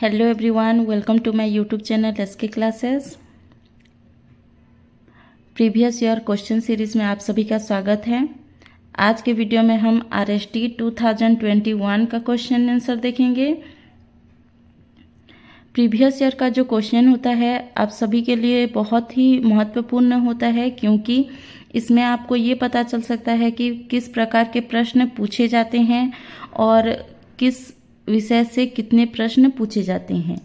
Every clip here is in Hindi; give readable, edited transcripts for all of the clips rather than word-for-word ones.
Hello everyone, welcome to my YouTube channel SK classes. Previous year question series में आप सभी का स्वागत है। आज के वीडियो में हम आरएसटी 2021 का क्वेश्चन आंसर देखेंगे। प्रीवियस ईयर का जो क्वेश्चन होता है आप सभी के लिए बहुत ही महत्वपूर्ण होता है, क्योंकि इसमें आपको ये पता चल सकता है कि किस प्रकार के प्रश्न पूछे जाते हैं और किस विषय से कितने प्रश्न पूछे जाते हैं।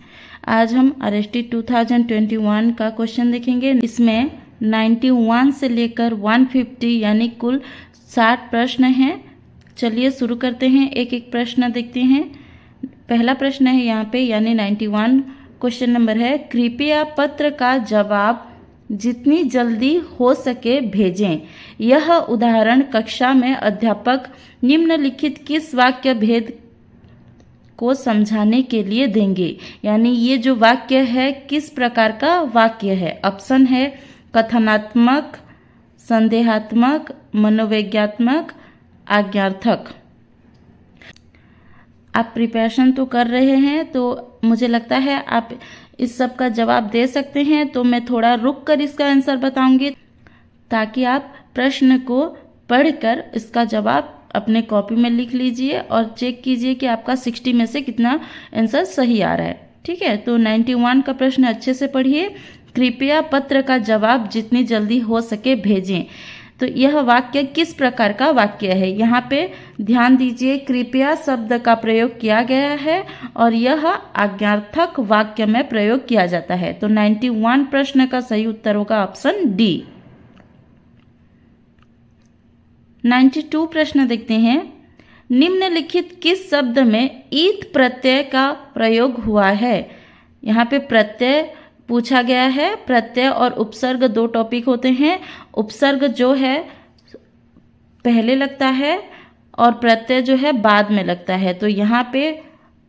आज हम आरएसटी 2021 का क्वेश्चन देखेंगे। इसमें 91 से लेकर 150 यानी कुल 60 प्रश्न हैं। चलिए शुरू करते हैं, एक एक प्रश्न देखते हैं। पहला प्रश्न है यहाँ पे, यानी 91 क्वेश्चन नंबर है, कृपया पत्र का जवाब जितनी जल्दी हो सके भेजें। यह उदाहरण कक्षा में अध्यापक निम्नलिखित किस वाक्य भेद को समझाने के लिए देंगे। यानी ये जो वाक्य है किस प्रकार का वाक्य है। ऑप्शन है कथनात्मक, संदेहात्मक, मनोवैज्ञात्मक, आज्ञार्थक। आप प्रिपरेशन तो कर रहे हैं, तो मुझे लगता है आप इस सब का जवाब दे सकते हैं। तो मैं थोड़ा रुक कर इसका आंसर बताऊंगी, ताकि आप प्रश्न को पढ़कर इसका जवाब अपने कॉपी में लिख लीजिए और चेक कीजिए कि आपका 60 में से कितना आंसर सही आ रहा है। ठीक है, तो 91 का प्रश्न अच्छे से पढ़िए। कृपया पत्र का जवाब जितनी जल्दी हो सके भेजें। तो यह वाक्य किस प्रकार का वाक्य है, यहाँ पे ध्यान दीजिए। कृपया शब्द का प्रयोग किया गया है और यह आज्ञार्थक वाक्य में प्रयोग किया जाता है। तो 91 प्रश्न का सही उत्तर होगा ऑप्शन डी। 92 प्रश्न देखते हैं। निम्नलिखित किस शब्द में ईत प्रत्यय का प्रयोग हुआ है। यहाँ पे प्रत्यय पूछा गया है। प्रत्यय और उपसर्ग दो टॉपिक होते हैं। उपसर्ग जो है पहले लगता है और प्रत्यय जो है बाद में लगता है। तो यहाँ पे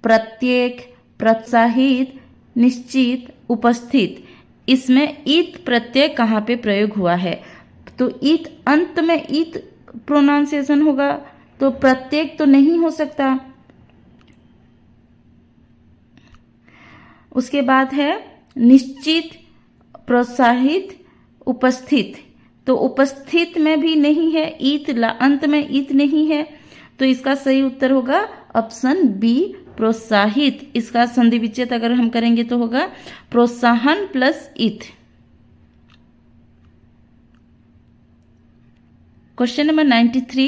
प्रत्येक, प्रोत्साहित, निश्चित, उपस्थित, इसमें ईत प्रत्यय कहाँ पे प्रयोग हुआ है। तो ईत, अंत में ईत प्रोनाउंसिएशन होगा, तो प्रत्येक तो नहीं हो सकता। उसके बाद है निश्चित, प्रोत्साहित, उपस्थित। तो उपस्थित में भी नहीं है ईत, अंत में ईत नहीं है। तो इसका सही उत्तर होगा ऑप्शन बी, प्रोत्साहित। इसका संधि विच्छेद अगर हम करेंगे तो होगा प्रोत्साहन प्लस ईत। क्वेश्चन नंबर 93,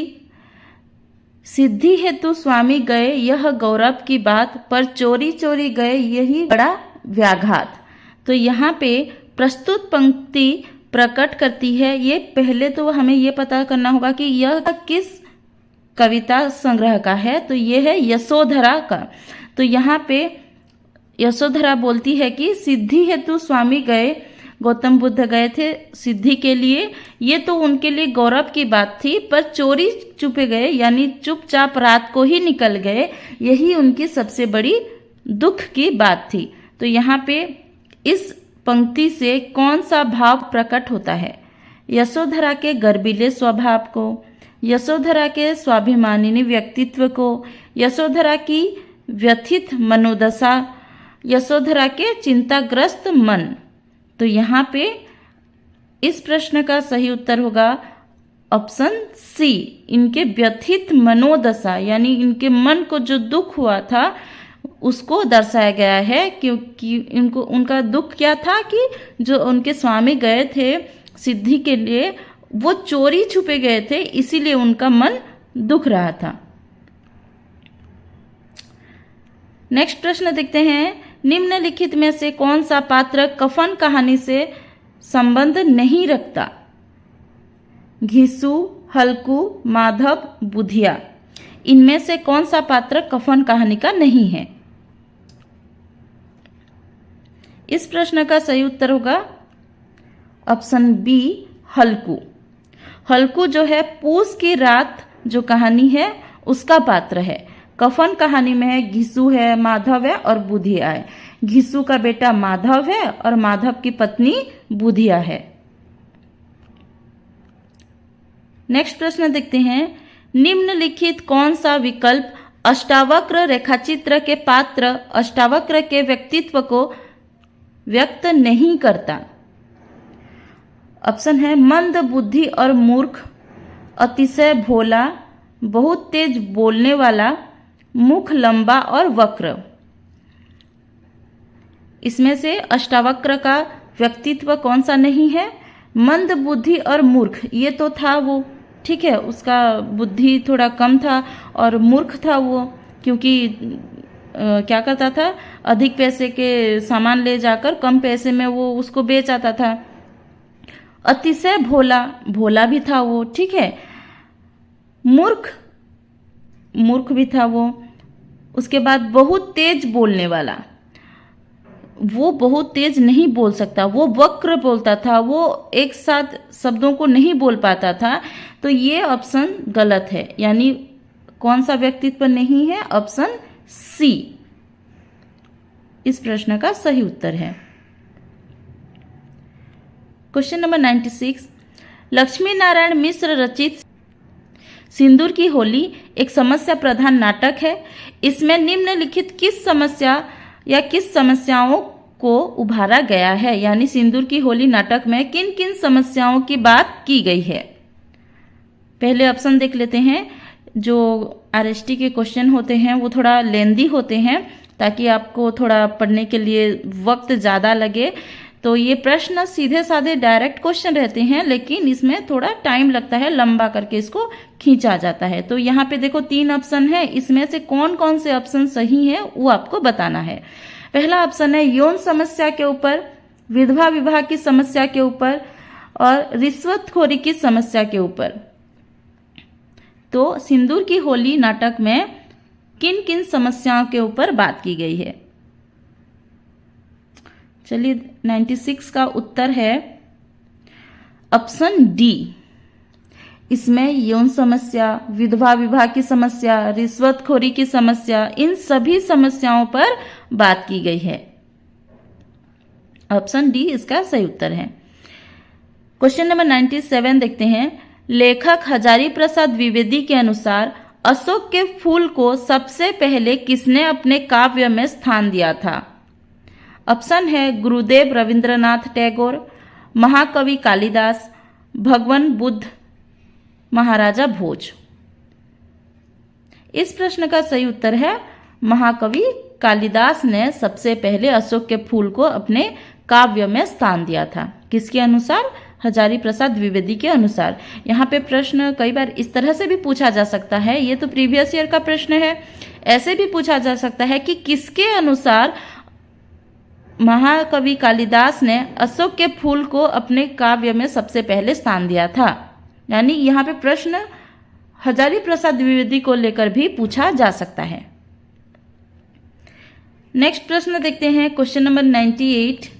सिद्धि हेतु स्वामी गए यह गौरव की बात, पर चोरी चोरी गए यही बड़ा व्याघात। तो यहाँ पे प्रस्तुत पंक्ति प्रकट करती है। ये पहले तो हमें ये पता करना होगा कि यह किस कविता संग्रह का है। तो ये है यशोधरा का। तो यहाँ पे यशोधरा बोलती है कि सिद्धि हेतु स्वामी गए, गौतम बुद्ध गए थे सिद्धि के लिए, ये तो उनके लिए गौरव की बात थी, पर चोरी छुपे गए यानी चुपचाप रात को ही निकल गए, यही उनकी सबसे बड़ी दुख की बात थी। तो यहाँ पे इस पंक्ति से कौन सा भाव प्रकट होता है। यशोधरा के गर्वीले स्वभाव को, यशोधरा के स्वाभिमानिनी व्यक्तित्व को, यशोधरा की व्यथित मनोदशा, यशोधरा के चिंताग्रस्त मन। तो यहाँ पे इस प्रश्न का सही उत्तर होगा ऑप्शन सी, इनके व्यथित मनोदशा, यानी इनके मन को जो दुख हुआ था उसको दर्शाया गया है। क्योंकि इनको, उनका दुख क्या था कि जो उनके स्वामी गए थे सिद्धि के लिए, वो चोरी छुपे गए थे, इसीलिए उनका मन दुख रहा था। नेक्स्ट प्रश्न देखते हैं। निम्नलिखित में से कौन सा पात्र कफन कहानी से संबंध नहीं रखता। घिसू, हल्कू, माधव, बुधिया। इनमें से कौन सा पात्र कफन कहानी का नहीं है। इस प्रश्न का सही उत्तर होगा ऑप्शन बी, हल्कू। हल्कू जो है पूस की रात जो कहानी है उसका पात्र है। कफन कहानी में है घिसू है, माधव है और बुधिया है। घिसू का बेटा माधव है और माधव की पत्नी बुधिया है। नेक्स्ट प्रश्न देखते हैं। निम्नलिखित कौन सा विकल्प अष्टावक्र रेखाचित्र के पात्र अष्टावक्र के व्यक्तित्व को व्यक्त नहीं करता। ऑप्शन है मंद बुद्धि और मूर्ख, अतिशय भोला, बहुत तेज बोलने वाला, मुख लंबा और वक्र। इसमें से अष्टावक्र का व्यक्तित्व कौन सा नहीं है? मंद बुद्धि और मूर्ख, ये तो था वो, ठीक है, उसका बुद्धि थोड़ा कम था और मूर्ख था वो, क्योंकि क्या करता था, अधिक पैसे के सामान ले जाकर कम पैसे में वो उसको बेच आता था। अतिशय भोला, भोला भी था वो, ठीक है। मूर्ख भी था वो। उसके बाद बहुत तेज बोलने वाला, वो बहुत तेज नहीं बोल सकता, वो वक्र बोलता था, वो एक साथ शब्दों को नहीं बोल पाता था। तो ये ऑप्शन गलत है, यानी कौन सा व्यक्तित्व नहीं है? ऑप्शन सी इस प्रश्न का सही उत्तर है। क्वेश्चन नंबर 96, लक्ष्मी नारायण मिश्र रचित सिंदूर की होली एक समस्या प्रधान नाटक है। इसमें निम्नलिखित किस समस्या या किस समस्याओं को उभारा गया है? यानी सिंदूर की होली नाटक में किन किन समस्याओं की बात की गई है? पहले ऑप्शन देख लेते हैं। जो आरएसटी के क्वेश्चन होते हैं वो थोड़ा लेंदी होते हैं, ताकि आपको थोड़ा पढ़ने के लिए वक्त ज़्यादा लगे। तो ये प्रश्न सीधे साधे डायरेक्ट क्वेश्चन रहते हैं, लेकिन इसमें थोड़ा टाइम लगता है, लंबा करके इसको खींचा जाता है। तो यहाँ पे देखो 3 ऑप्शन है, इसमें से कौन कौन से ऑप्शन सही है वो आपको बताना है। पहला ऑप्शन है यौन समस्या के ऊपर, विधवा विवाह की समस्या के ऊपर और रिश्वतखोरी की समस्या के ऊपर। तो सिंदूर की होली नाटक में किन किन समस्याओं के ऊपर बात की गई है? चलिए 96 का उत्तर है ऑप्शन डी। इसमें यौन समस्या, विधवा विवाह की समस्या, रिश्वतखोरी की समस्या, इन सभी समस्याओं पर बात की गई है। ऑप्शन डी इसका सही उत्तर है। क्वेश्चन नंबर 97 देखते हैं। लेखक हजारी प्रसाद द्विवेदी के अनुसार अशोक के फूल को सबसे पहले किसने अपने काव्य में स्थान दिया था? ऑप्शन है गुरुदेव रविंद्रनाथ टैगोर, महाकवि कालिदास, भगवान बुद्ध, महाराजा भोज। इस प्रश्न का सही उत्तर है महाकवि कालिदास ने सबसे पहले अशोक के फूल को अपने काव्य में स्थान दिया था। किसके अनुसार? हजारी प्रसाद द्विवेदी के अनुसार। यहाँ पे प्रश्न कई बार इस तरह से भी पूछा जा सकता है, ये तो प्रीवियस ईयर का प्रश्न है। ऐसे भी पूछा जा सकता है कि किसके अनुसार महाकवि कालिदास ने अशोक के फूल को अपने काव्य में सबसे पहले स्थान दिया था। यानी यहाँ पे प्रश्न हजारी प्रसाद द्विवेदी को लेकर भी पूछा जा सकता है। नेक्स्ट प्रश्न देखते हैं, क्वेश्चन नंबर 98।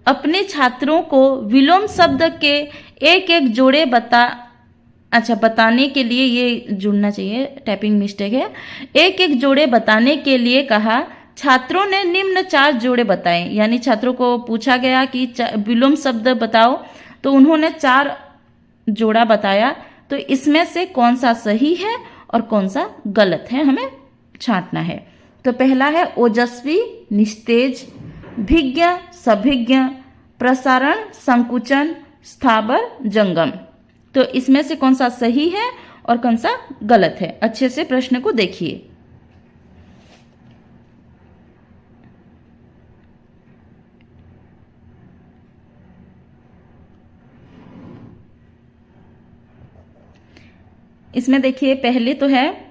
अपने छात्रों को विलोम शब्द के एक एक जोड़े बताने के लिए, ये जुड़ना चाहिए, टाइपिंग मिस्टेक है। एक एक जोड़े बताने के लिए कहा। छात्रों ने निम्न 4 जोड़े बताए। यानी छात्रों को पूछा गया कि विलोम शब्द बताओ, तो उन्होंने 4 जोड़ा बताया। तो इसमें से कौन सा सही है और कौन सा गलत है, हमें छांटना है। तो पहला है ओजस्वी निस्तेज, भिज्ञ सभिज्ञ, प्रसारण संकुचन, स्थावर जंगम। तो इसमें से कौन सा सही है और कौन सा गलत है? अच्छे से प्रश्न को देखिए। इसमें देखिए पहले तो है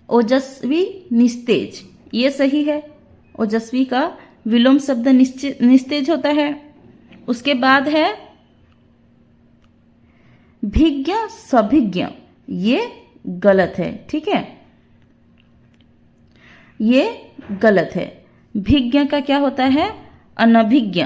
ओजस्वी निस्तेज, ये सही है। ओजस्वी का विलोम शब्द निस्तेज होता है। उसके बाद है भिज्ञ सभिज्ञ, ये गलत है, ठीक है, ये गलत है। भिज्ञ का क्या होता है? अनभिज्ञ।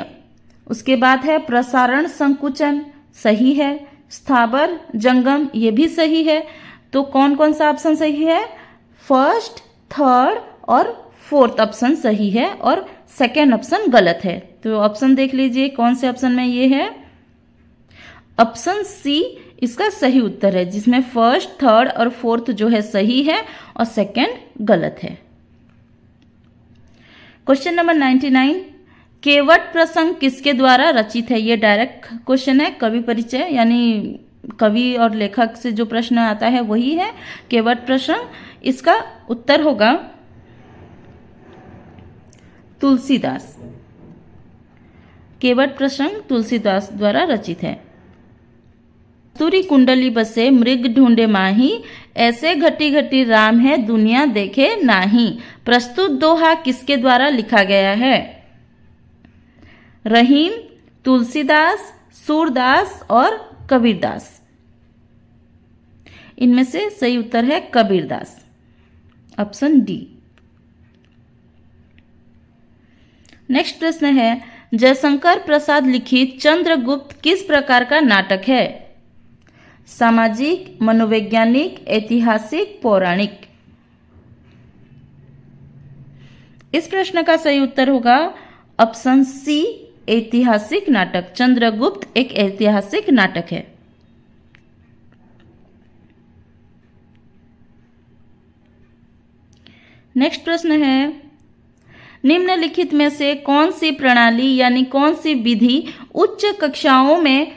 उसके बाद है प्रसारण संकुचन, सही है। स्थावर जंगम, ये भी सही है। तो कौन कौन सा ऑप्शन सही है? फर्स्ट, थर्ड और फोर्थ ऑप्शन सही है और सेकेंड ऑप्शन गलत है। तो ऑप्शन देख लीजिए कौन से ऑप्शन में ये है। ऑप्शन सी इसका सही उत्तर है, जिसमें फर्स्ट, थर्ड और फोर्थ जो है सही है और सेकंड गलत है। क्वेश्चन नंबर 99, केवट प्रसंग किसके द्वारा रचित है? ये डायरेक्ट क्वेश्चन है, कवि परिचय यानी कवि और लेखक से जो प्रश्न आता है वही है केवट प्रसंग। इसका उत्तर होगा तुलसीदास। केवट प्रसंग तुलसीदास द्वारा रचित है। कस्तूरी कुंडली बसे मृग ढूंढे माही, ऐसे घटी घटी राम है दुनिया देखे नाही। प्रस्तुत दोहा किसके द्वारा लिखा गया है? रहीम, तुलसीदास, सूरदास और कबीरदास। इनमें से सही उत्तर है कबीरदास, ऑप्शन डी। नेक्स्ट प्रश्न है, जयशंकर प्रसाद लिखित चंद्रगुप्त किस प्रकार का नाटक है? सामाजिक, मनोवैज्ञानिक, ऐतिहासिक, पौराणिक। इस प्रश्न का सही उत्तर होगा ऑप्शन सी, ऐतिहासिक नाटक। चंद्रगुप्त एक ऐतिहासिक नाटक है। नेक्स्ट प्रश्न है, निम्नलिखित में से कौन सी प्रणाली यानी कौन सी विधि उच्च कक्षाओं में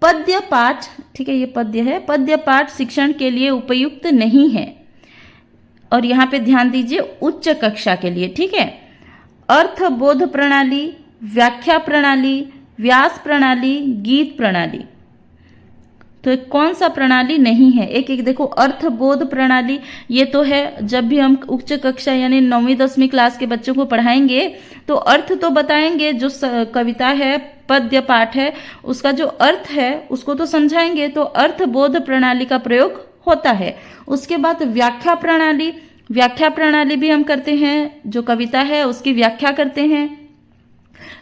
पद्य पाठ, ठीक है ये पद्य है, पद्य पाठ शिक्षण के लिए उपयुक्त नहीं है? और यहाँ पे ध्यान दीजिए उच्च कक्षा के लिए, ठीक है। अर्थबोध प्रणाली, व्याख्या प्रणाली, व्यास प्रणाली, गीत प्रणाली। तो कौन सा प्रणाली नहीं है? एक एक देखो। अर्थबोध प्रणाली ये तो है, जब भी हम उच्च कक्षा यानी 9वीं 10वीं क्लास के बच्चों को पढ़ाएंगे तो अर्थ तो बताएंगे, जो कविता है, पद्य पाठ है, उसका जो अर्थ है उसको तो समझाएंगे, तो अर्थबोध प्रणाली का प्रयोग होता है। उसके बाद व्याख्या प्रणाली, व्याख्या प्रणाली भी हम करते हैं, जो कविता है उसकी व्याख्या करते हैं।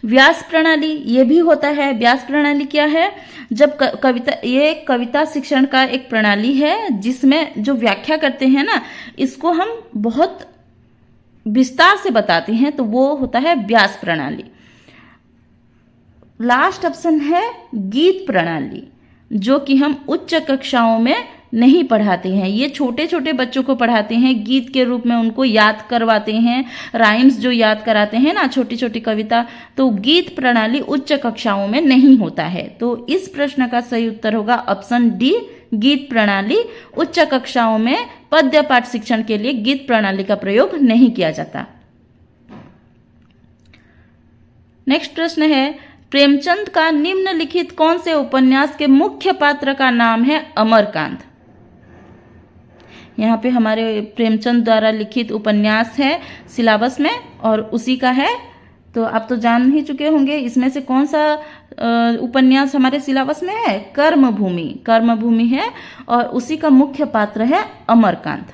व्यास प्रणाली ये भी होता है। व्यास प्रणाली क्या है? जब कविता, ये कविता शिक्षण का एक प्रणाली है जिसमें जो व्याख्या करते हैं ना, इसको हम बहुत विस्तार से बताते हैं, तो वो होता है व्यास प्रणाली। लास्ट ऑप्शन है गीत प्रणाली, जो कि हम उच्च कक्षाओं में नहीं पढ़ाते हैं। ये छोटे छोटे बच्चों को पढ़ाते हैं, गीत के रूप में उनको याद करवाते हैं, राइम्स जो याद कराते हैं ना, छोटी छोटी कविता। तो गीत प्रणाली उच्च कक्षाओं में नहीं होता है। तो इस प्रश्न का सही उत्तर होगा ऑप्शन डी, गीत प्रणाली। उच्च कक्षाओं में पद्य पाठ शिक्षण के लिए गीत प्रणाली का प्रयोग नहीं किया जाता। नेक्स्ट प्रश्न है, प्रेमचंद का निम्नलिखित कौन से उपन्यास के मुख्य पात्र का नाम है अमरकांत? यहाँ पे हमारे प्रेमचंद द्वारा लिखित उपन्यास है सिलेबस में और उसी का है, तो आप तो जान ही चुके होंगे। इसमें से कौन सा उपन्यास हमारे सिलेबस में है? कर्मभूमि। कर्मभूमि है और उसी का मुख्य पात्र है अमरकांत।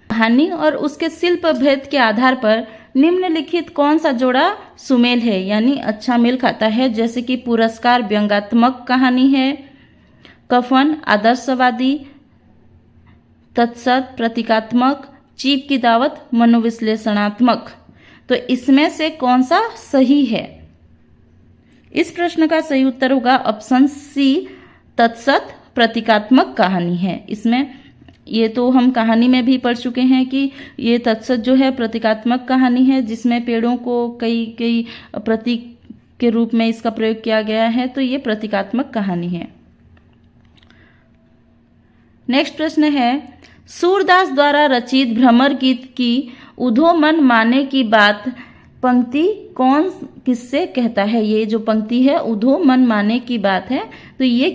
कहानी और उसके शिल्प भेद के आधार पर निम्नलिखित कौन सा जोड़ा सुमेल है, यानी अच्छा मेल खाता है? जैसे कि पुरस्कार व्यंग्यात्मक कहानी है, कफन आदर्शवादी, तत्सत प्रतीकात्मक, चीप की दावत मनोविश्लेषणात्मक। तो इसमें से कौन सा सही है? इस प्रश्न का सही उत्तर होगा ऑप्शन सी, तत्सत प्रतीकात्मक कहानी है। इसमें ये तो हम कहानी में भी पढ़ चुके हैं कि ये तत्सत जो है प्रतीकात्मक कहानी है, जिसमें पेड़ों को कई कई प्रतीक के रूप में इसका प्रयोग किया गया है, तो ये प्रतीकात्मक कहानी है। नेक्स्ट प्रश्न है, सूरदास द्वारा रचित भ्रमर गीत की उधो मन माने की बात पंक्ति कौन किससे कहता है? ये जो पंक्ति है उधो मन माने की बात है, तो ये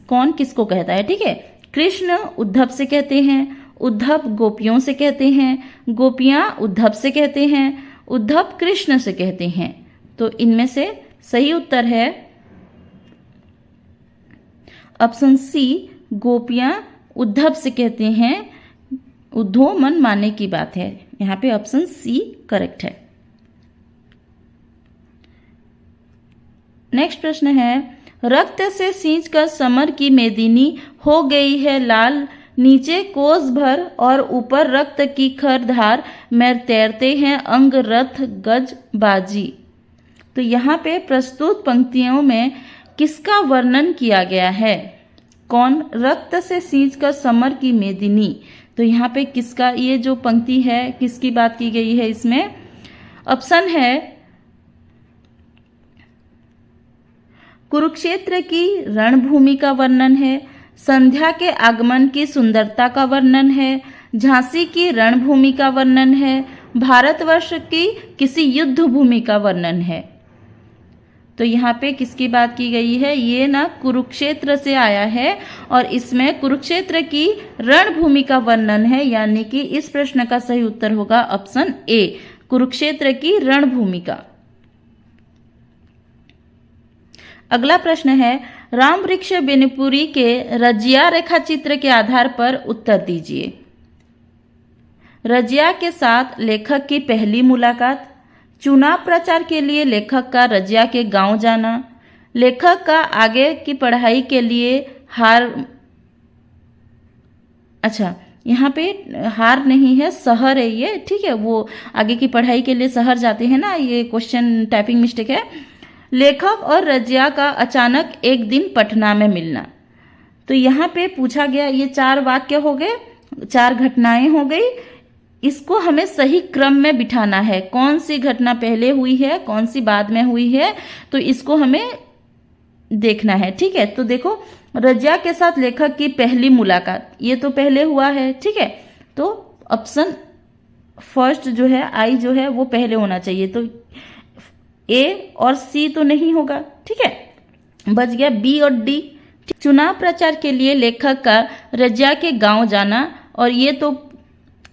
कौन किसको कहता है? ठीक है, कृष्ण उद्धव से कहते हैं, उद्धव गोपियों से कहते हैं, गोपियां उद्धव से कहते हैं, उद्धव कृष्ण से कहते हैं। तो इनमें से सही उत्तर है ऑप्शन सी, गोपियां उद्धव से कहते हैं, उद्धो मन माने की बात है। यहाँ पे ऑप्शन सी करेक्ट है। नेक्स्ट प्रश्न है, रक्त से सींच कर समर की मेदिनी हो गई है लाल, नीचे कोस भर और ऊपर रक्त की खरधार, में तैरते हैं अंग रथ गज बाजी। तो यहाँ पे प्रस्तुत पंक्तियों में किसका वर्णन किया गया है? कौन? रक्त से सींच कर समर की मेदिनी। तो यहाँ पे किसका, ये जो पंक्ति है किसकी बात की गई है इसमें? ऑप्शन है कुरुक्षेत्र की रणभूमि का वर्णन है, संध्या के आगमन की सुंदरता का वर्णन है, झांसी की रणभूमि का वर्णन है, भारतवर्ष की किसी युद्ध भूमि का वर्णन है। तो यहाँ पे किसकी बात की गई है? ये ना कुरुक्षेत्र से आया है और इसमें कुरुक्षेत्र की रणभूमि का वर्णन है, यानी कि इस प्रश्न का सही उत्तर होगा ऑप्शन ए, कुरुक्षेत्र की रणभूमि का। अगला प्रश्न है, राम वृक्ष बेनीपुरी के रजिया रेखा चित्र के आधार पर उत्तर दीजिए। रजिया के साथ लेखक की पहली मुलाकात, चुनाव प्रचार के लिए लेखक का रजिया के गांव जाना, लेखक का आगे की पढ़ाई के लिए यहाँ पे हार नहीं है, शहर है ये, ठीक है, वो आगे की पढ़ाई के लिए शहर जाते हैं ना, ये क्वेश्चन टाइपिंग मिस्टेक है। लेखक और रजिया का अचानक एक दिन पटना में मिलना। तो यहाँ पे पूछा गया, ये 4 वाक्य हो गए, 4 घटनाएं हो गई, इसको हमें सही क्रम में बिठाना है, कौन सी घटना पहले हुई है कौन सी बाद में हुई है, तो इसको हमें देखना है, ठीक है। तो देखो, रजिया के साथ लेखक की पहली मुलाकात, ये तो पहले हुआ है, ठीक है, तो ऑप्शन फर्स्ट जो है, आई जो है वो पहले होना चाहिए, तो ए और सी तो नहीं होगा, ठीक है, बच गया बी और डी। चुनाव प्रचार के लिए लेखक का रजिया के गांव जाना, और ये तो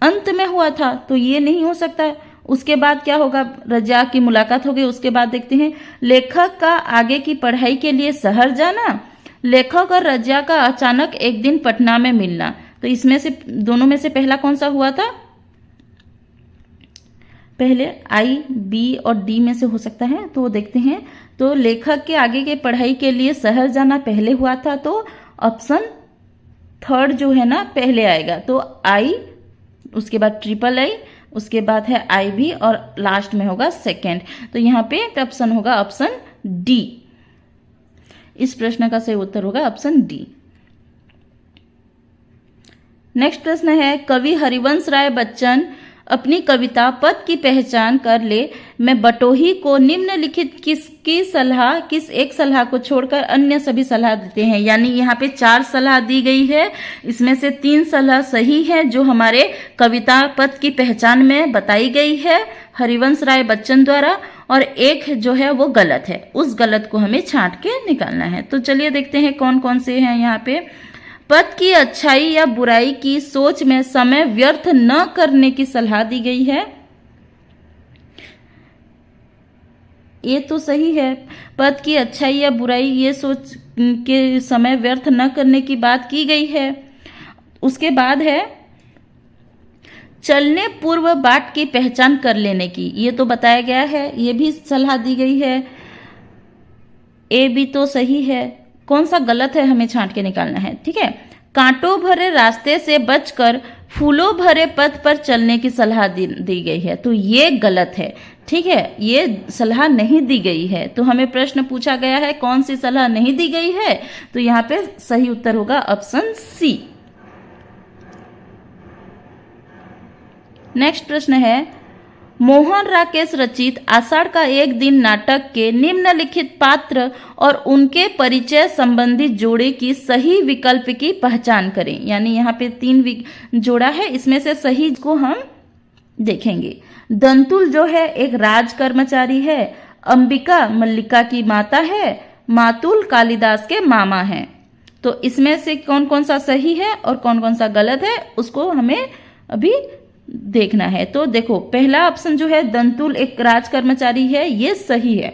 अंत में हुआ था, तो ये नहीं हो सकता है। उसके बाद क्या होगा? रजिया की मुलाकात हो गई, उसके बाद देखते हैं लेखक का आगे की पढ़ाई के लिए शहर जाना, लेखक और रजिया का अचानक एक दिन पटना में मिलना। तो इसमें से दोनों में से पहला कौन सा हुआ था? पहले आई, बी और डी में से हो सकता है, तो देखते हैं। तो लेखक के आगे के पढ़ाई के लिए शहर जाना पहले हुआ था, तो ऑप्शन थर्ड जो है ना पहले आएगा, तो आई, उसके बाद ट्रिपल आई, उसके बाद है आई भी, और लास्ट में होगा सेकेंड। तो यहाँ पे ऑप्शन होगा ऑप्शन डी। इस प्रश्न का सही उत्तर होगा ऑप्शन डी। नेक्स्ट प्रश्न है, कवि हरिवंश राय बच्चन अपनी कविता पद की पहचान कर ले में बटोही को निम्नलिखित किस एक सलाह को छोड़कर अन्य सभी सलाह देते हैं। यानी यहाँ पे 4 सलाह दी गई है, इसमें से 3 सलाह सही है जो हमारे कविता पद की पहचान में बताई गई है हरिवंश राय बच्चन द्वारा, और एक जो है वो गलत है, उस गलत को हमें छांट के निकालना है। तो चलिए देखते हैं कौन कौन से हैं यहाँ पे। पद की अच्छाई या बुराई की सोच में समय व्यर्थ न करने की सलाह दी गई है, ये तो सही है। पद की अच्छाई या बुराई ये सोच के समय व्यर्थ न करने की बात की गई है। उसके बाद है चलने पूर्व बाट की पहचान कर लेने की, ये तो बताया गया है, ये भी सलाह दी गई है। ए बी तो सही है, कौन सा गलत है हमें छांट के निकालना है, ठीक है। कांटों भरे रास्ते से बचकर फूलों भरे पथ पर चलने की सलाह दी गई है, तो ये गलत है, ठीक है, ये सलाह नहीं दी गई है। तो हमें प्रश्न पूछा गया है कौन सी सलाह नहीं दी गई है, तो यहाँ पे सही उत्तर होगा ऑप्शन सी। नेक्स्ट प्रश्न है, मोहन राकेश रचित आषाढ़ का एक दिन नाटक के निम्नलिखित पात्र और उनके परिचय संबंधी जोड़े की सही विकल्प की पहचान करें। यानी यहाँ पे 3 जोड़ा है, इसमें से सही को हम देखेंगे। दंतुल जो है एक राज कर्मचारी है, अंबिका मल्लिका की माता है, मातुल कालिदास के मामा हैं। तो इसमें से कौन कौन सा सही है और कौन कौन सा गलत है उसको हमें अभी देखना है। तो देखो, पहला ऑप्शन जो है दंतुल एक राज कर्मचारी है, ये सही है।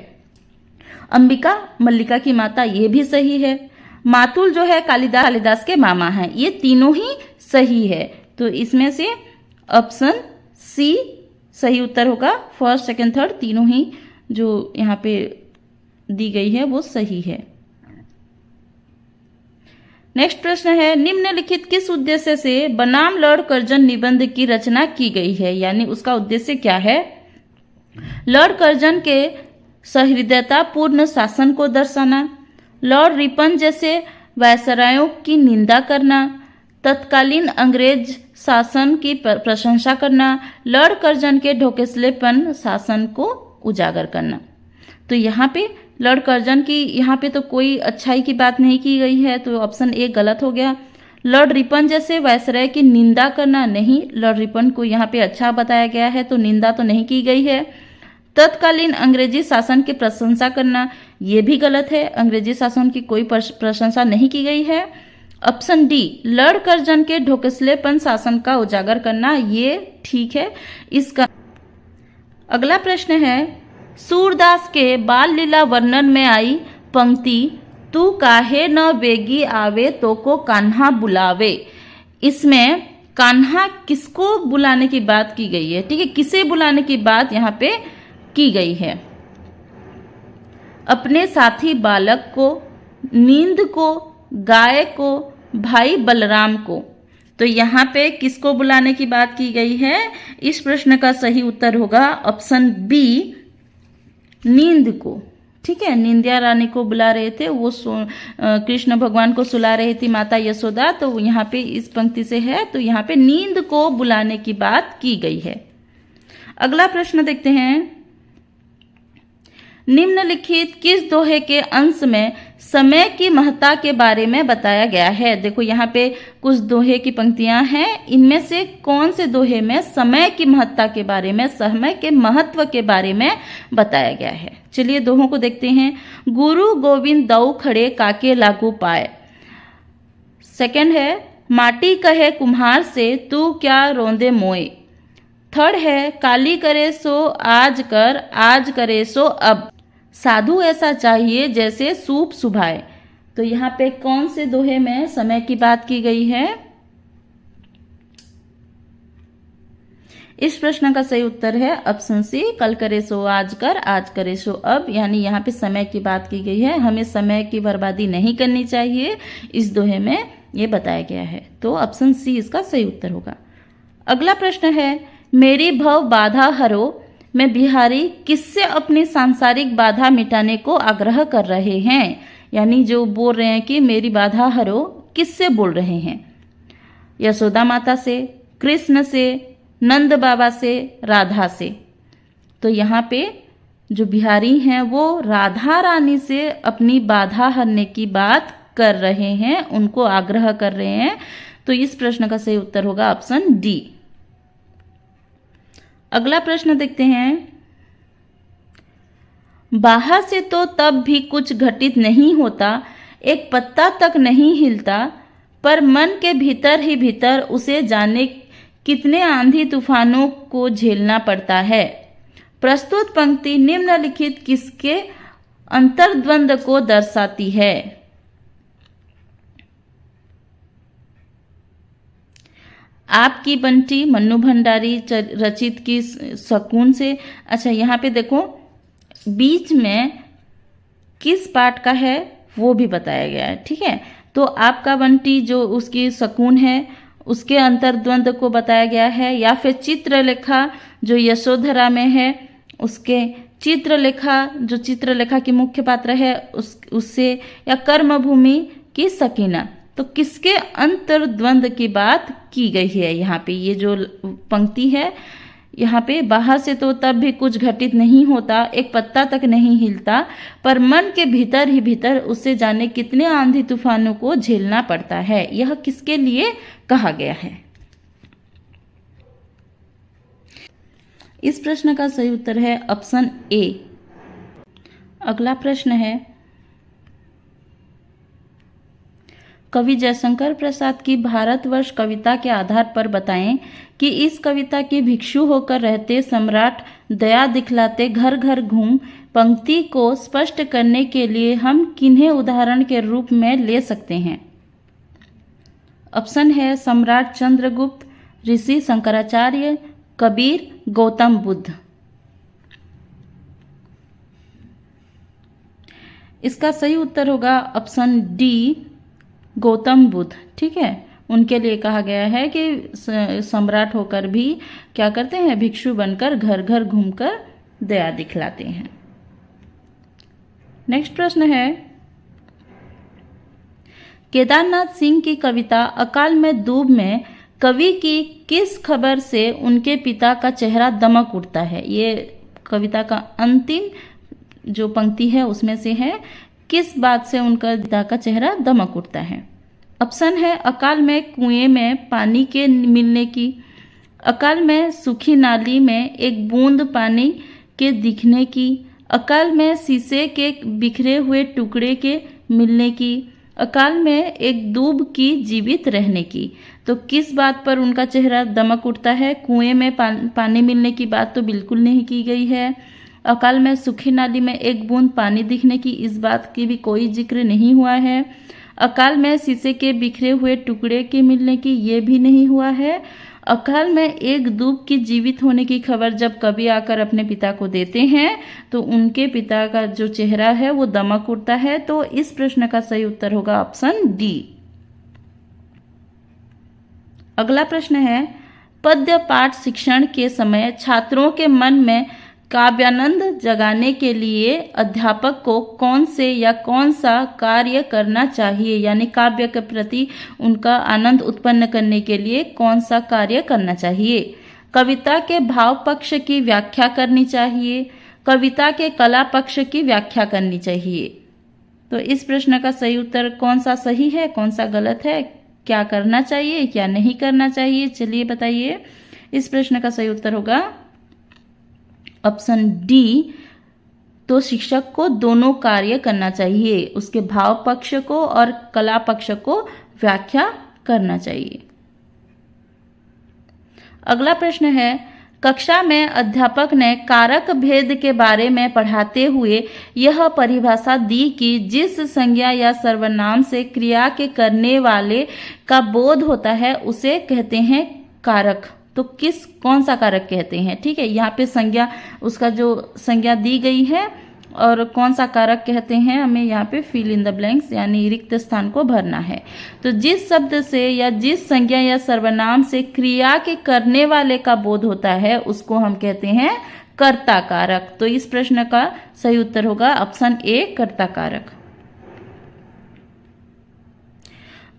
अंबिका मल्लिका की माता, ये भी सही है। मातुल जो है कालिदास के मामा हैं, ये तीनों ही सही है। तो इसमें से ऑप्शन सी सही उत्तर होगा। फर्स्ट सेकंड थर्ड तीनों ही जो यहाँ पे दी गई है वो सही है। नेक्स्ट प्रश्न है, निम्नलिखित किस उद्देश्य से बनाम लॉर्ड कर्जन निबंध की रचना की गई है? यानी उसका उद्देश्य क्या है? लॉर्ड कर्जन के सहृदयता पूर्ण शासन को दर्शाना, लॉर्ड रिपन जैसे वायसरायों की निंदा करना, तत्कालीन अंग्रेज शासन की प्रशंसा करना, लॉर्ड कर्जन के ढोकेसलेपन शासन को उजागर करना। तो यहाँ पे लॉर्ड कर्जन की यहाँ पे तो कोई अच्छाई की बात नहीं की गई है, तो ऑप्शन ए गलत हो गया। लॉर्ड रिपन जैसे वायसराय की निंदा करना, नहीं, लॉर्ड रिपन को यहाँ पे अच्छा बताया गया है, तो निंदा तो नहीं की गई है। तत्कालीन अंग्रेजी शासन की प्रशंसा करना, ये भी गलत है, अंग्रेजी शासन की कोई प्रशंसा नहीं की गई है। ऑप्शन डी, लॉर्ड कर्जन के ढोकसलेपन शासन का उजागर करना, ये ठीक है। इसका अगला प्रश्न है, सूरदास के बाल लीला वर्णन में आई पंक्ति तू काहे न वेगी आवे तो को कान्हा बुलावे, इसमें कान्हा किसको बुलाने की बात की गई है? ठीक है, किसे बुलाने की बात यहाँ पे की गई है? अपने साथी बालक को, नींद को, गाय को, भाई बलराम को। तो यहाँ पे किसको बुलाने की बात की गई है? इस प्रश्न का सही उत्तर होगा ऑप्शन बी, नींद को। ठीक है, निंदिया रानी को बुला रहे थे, वो कृष्ण भगवान को सुला रही थी माता यशोदा, तो यहाँ पे इस पंक्ति से है, तो यहाँ पे नींद को बुलाने की बात की गई है। अगला प्रश्न देखते हैं, निम्नलिखित किस दोहे के अंश में समय की महत्ता के बारे में बताया गया है? देखो यहाँ पे कुछ दोहे की पंक्तियां हैं, इनमें से कौन से दोहे में समय की महत्ता के बारे में, समय के महत्व के बारे में बताया गया है? चलिए दोहों को देखते हैं। गुरु गोविंद दऊ खड़े काके लागू पाए। सेकंड है, माटी कहे कुम्हार से तू क्या रोंदे मोए। थर्ड है, काली करे सो आज कर, आज करे सो अब, साधु ऐसा चाहिए जैसे सूप सुभाए। तो यहाँ पे कौन से दोहे में समय की बात की गई है? इस प्रश्न का सही उत्तर है ऑप्शन सी, कल करे सो आज कर, आज करे सो अब, यानी यहाँ पे समय की बात की गई है। हमें समय की बर्बादी नहीं करनी चाहिए, इस दोहे में ये बताया गया है। तो ऑप्शन सी इसका सही उत्तर होगा। अगला प्रश्न है, मेरी भव बाधा हरो में बिहारी किससे अपनी सांसारिक बाधा मिटाने को आग्रह कर रहे हैं? यानी जो बोल रहे हैं कि मेरी बाधा हरो, किससे बोल रहे हैं? यशोदा माता से, कृष्ण से, नंद बाबा से, राधा से। तो यहाँ पे जो बिहारी हैं वो राधा रानी से अपनी बाधा हरने की बात कर रहे हैं, उनको आग्रह कर रहे हैं। तो इस प्रश्न का सही उत्तर होगा ऑप्शन डी। अगला प्रश्न देखते हैं, बाहर से तो तब भी कुछ घटित नहीं होता, एक पत्ता तक नहीं हिलता, पर मन के भीतर ही भीतर उसे जाने कितने आंधी तूफानों को झेलना पड़ता है। प्रस्तुत पंक्ति निम्नलिखित किसके अंतर्द्वंद को दर्शाती है? आपकी बंटी मन्नू भंडारी रचित की सकून से। अच्छा, यहाँ पे देखो बीच में किस पाठ का है वो भी बताया गया है। ठीक है, तो आपका बंटी जो उसकी सकून है उसके अंतर्द्वंद को बताया गया है, या फिर चित्रलेखा जो यशोधरा में है उसके चित्रलेखा जो चित्रलेखा की मुख्य पात्र है उससे, या कर्मभूमि की सकीना। तो किसके अंतर्द्वंद की बात की गई है? यहाँ पे ये जो पंक्ति है, यहाँ पे बाहर से तो तब भी कुछ घटित नहीं होता, एक पत्ता तक नहीं हिलता, पर मन के भीतर ही भीतर उससे जाने कितने आंधी तूफानों को झेलना पड़ता है। यह किसके लिए कहा गया है? इस प्रश्न का सही उत्तर है ऑप्शन ए। अगला प्रश्न है, कवि जयशंकर प्रसाद की भारतवर्ष कविता के आधार पर बताएं कि इस कविता के भिक्षु होकर रहते सम्राट दया दिखलाते घर घर घूम पंक्ति को स्पष्ट करने के लिए हम किन्हें उदाहरण के रूप में ले सकते हैं? ऑप्शन है सम्राट चंद्रगुप्त, ऋषि शंकराचार्य, कबीर, गौतम बुद्ध। इसका सही उत्तर होगा ऑप्शन डी, गौतम बुद्ध। ठीक है, उनके लिए कहा गया है कि सम्राट होकर भी क्या करते हैं, भिक्षु बनकर घर घर घूमकर दया दिखलाते हैं। नेक्स्ट प्रश्न है, केदारनाथ सिंह की कविता अकाल में दूब में कवि की किस खबर से उनके पिता का चेहरा दमक उठता है? ये कविता का अंतिम जो पंक्ति है उसमें से है, किस बात से उनका पिता का चेहरा दमक उठता है? ऑप्शन है अकाल में कुएं में पानी के मिलने की, अकाल में सूखी नाली में एक बूंद पानी के दिखने की, अकाल में शीशे के बिखरे हुए टुकड़े के मिलने की, अकाल में एक दूब की जीवित रहने की। तो किस बात पर उनका चेहरा दमक उठता है? कुएं में पानी मिलने की बात तो बिल्कुल नहीं की गई है। अकाल में सूखी नाली में एक बूंद पानी दिखने की, इस बात की भी कोई जिक्र नहीं हुआ है। अकाल में शीशे के बिखरे हुए टुकड़े के मिलने की, ये भी नहीं हुआ है। अकाल में एक दूब की जीवित होने की खबर जब कवि आकर अपने पिता को देते हैं तो उनके पिता का जो चेहरा है वो दमक उठता है। तो इस प्रश्न का सही उत्तर होगा ऑप्शन डी। अगला प्रश्न है, पद्य पाठ शिक्षण के समय छात्रों के मन में काव्यानंद जगाने के लिए अध्यापक को कौन से या कौन सा कार्य करना चाहिए? यानी काव्य के प्रति उनका आनंद उत्पन्न करने के लिए कौन सा कार्य करना चाहिए? कविता के भाव पक्ष की व्याख्या करनी चाहिए, कविता के कला पक्ष की व्याख्या करनी चाहिए। तो इस प्रश्न का सही उत्तर कौन सा सही है, कौन सा गलत है, क्या करना चाहिए, क्या नहीं करना चाहिए? चलिए बताइए। इस प्रश्न का सही उत्तर होगा ऑप्शन डी। तो शिक्षक को दोनों कार्य करना चाहिए, उसके भाव पक्ष को और कला पक्ष को व्याख्या करना चाहिए। अगला प्रश्न है, कक्षा में अध्यापक ने कारक भेद के बारे में पढ़ाते हुए यह परिभाषा दी कि जिस संज्ञा या सर्वनाम से क्रिया के करने वाले का बोध होता है उसे कहते हैं कारक। तो कौन सा कारक कहते हैं? ठीक है, यहाँ पे संज्ञा, उसका जो संज्ञा दी गई है और कौन सा कारक कहते हैं, हमें यहाँ पे फिल इन द ब्लैंक्स यानी रिक्त स्थान को भरना है। तो जिस शब्द से या जिस संज्ञा या सर्वनाम से क्रिया के करने वाले का बोध होता है उसको हम कहते हैं कर्ता कारक। तो इस प्रश्न का सही उत्तर होगा ऑप्शन ए, कर्ता कारक।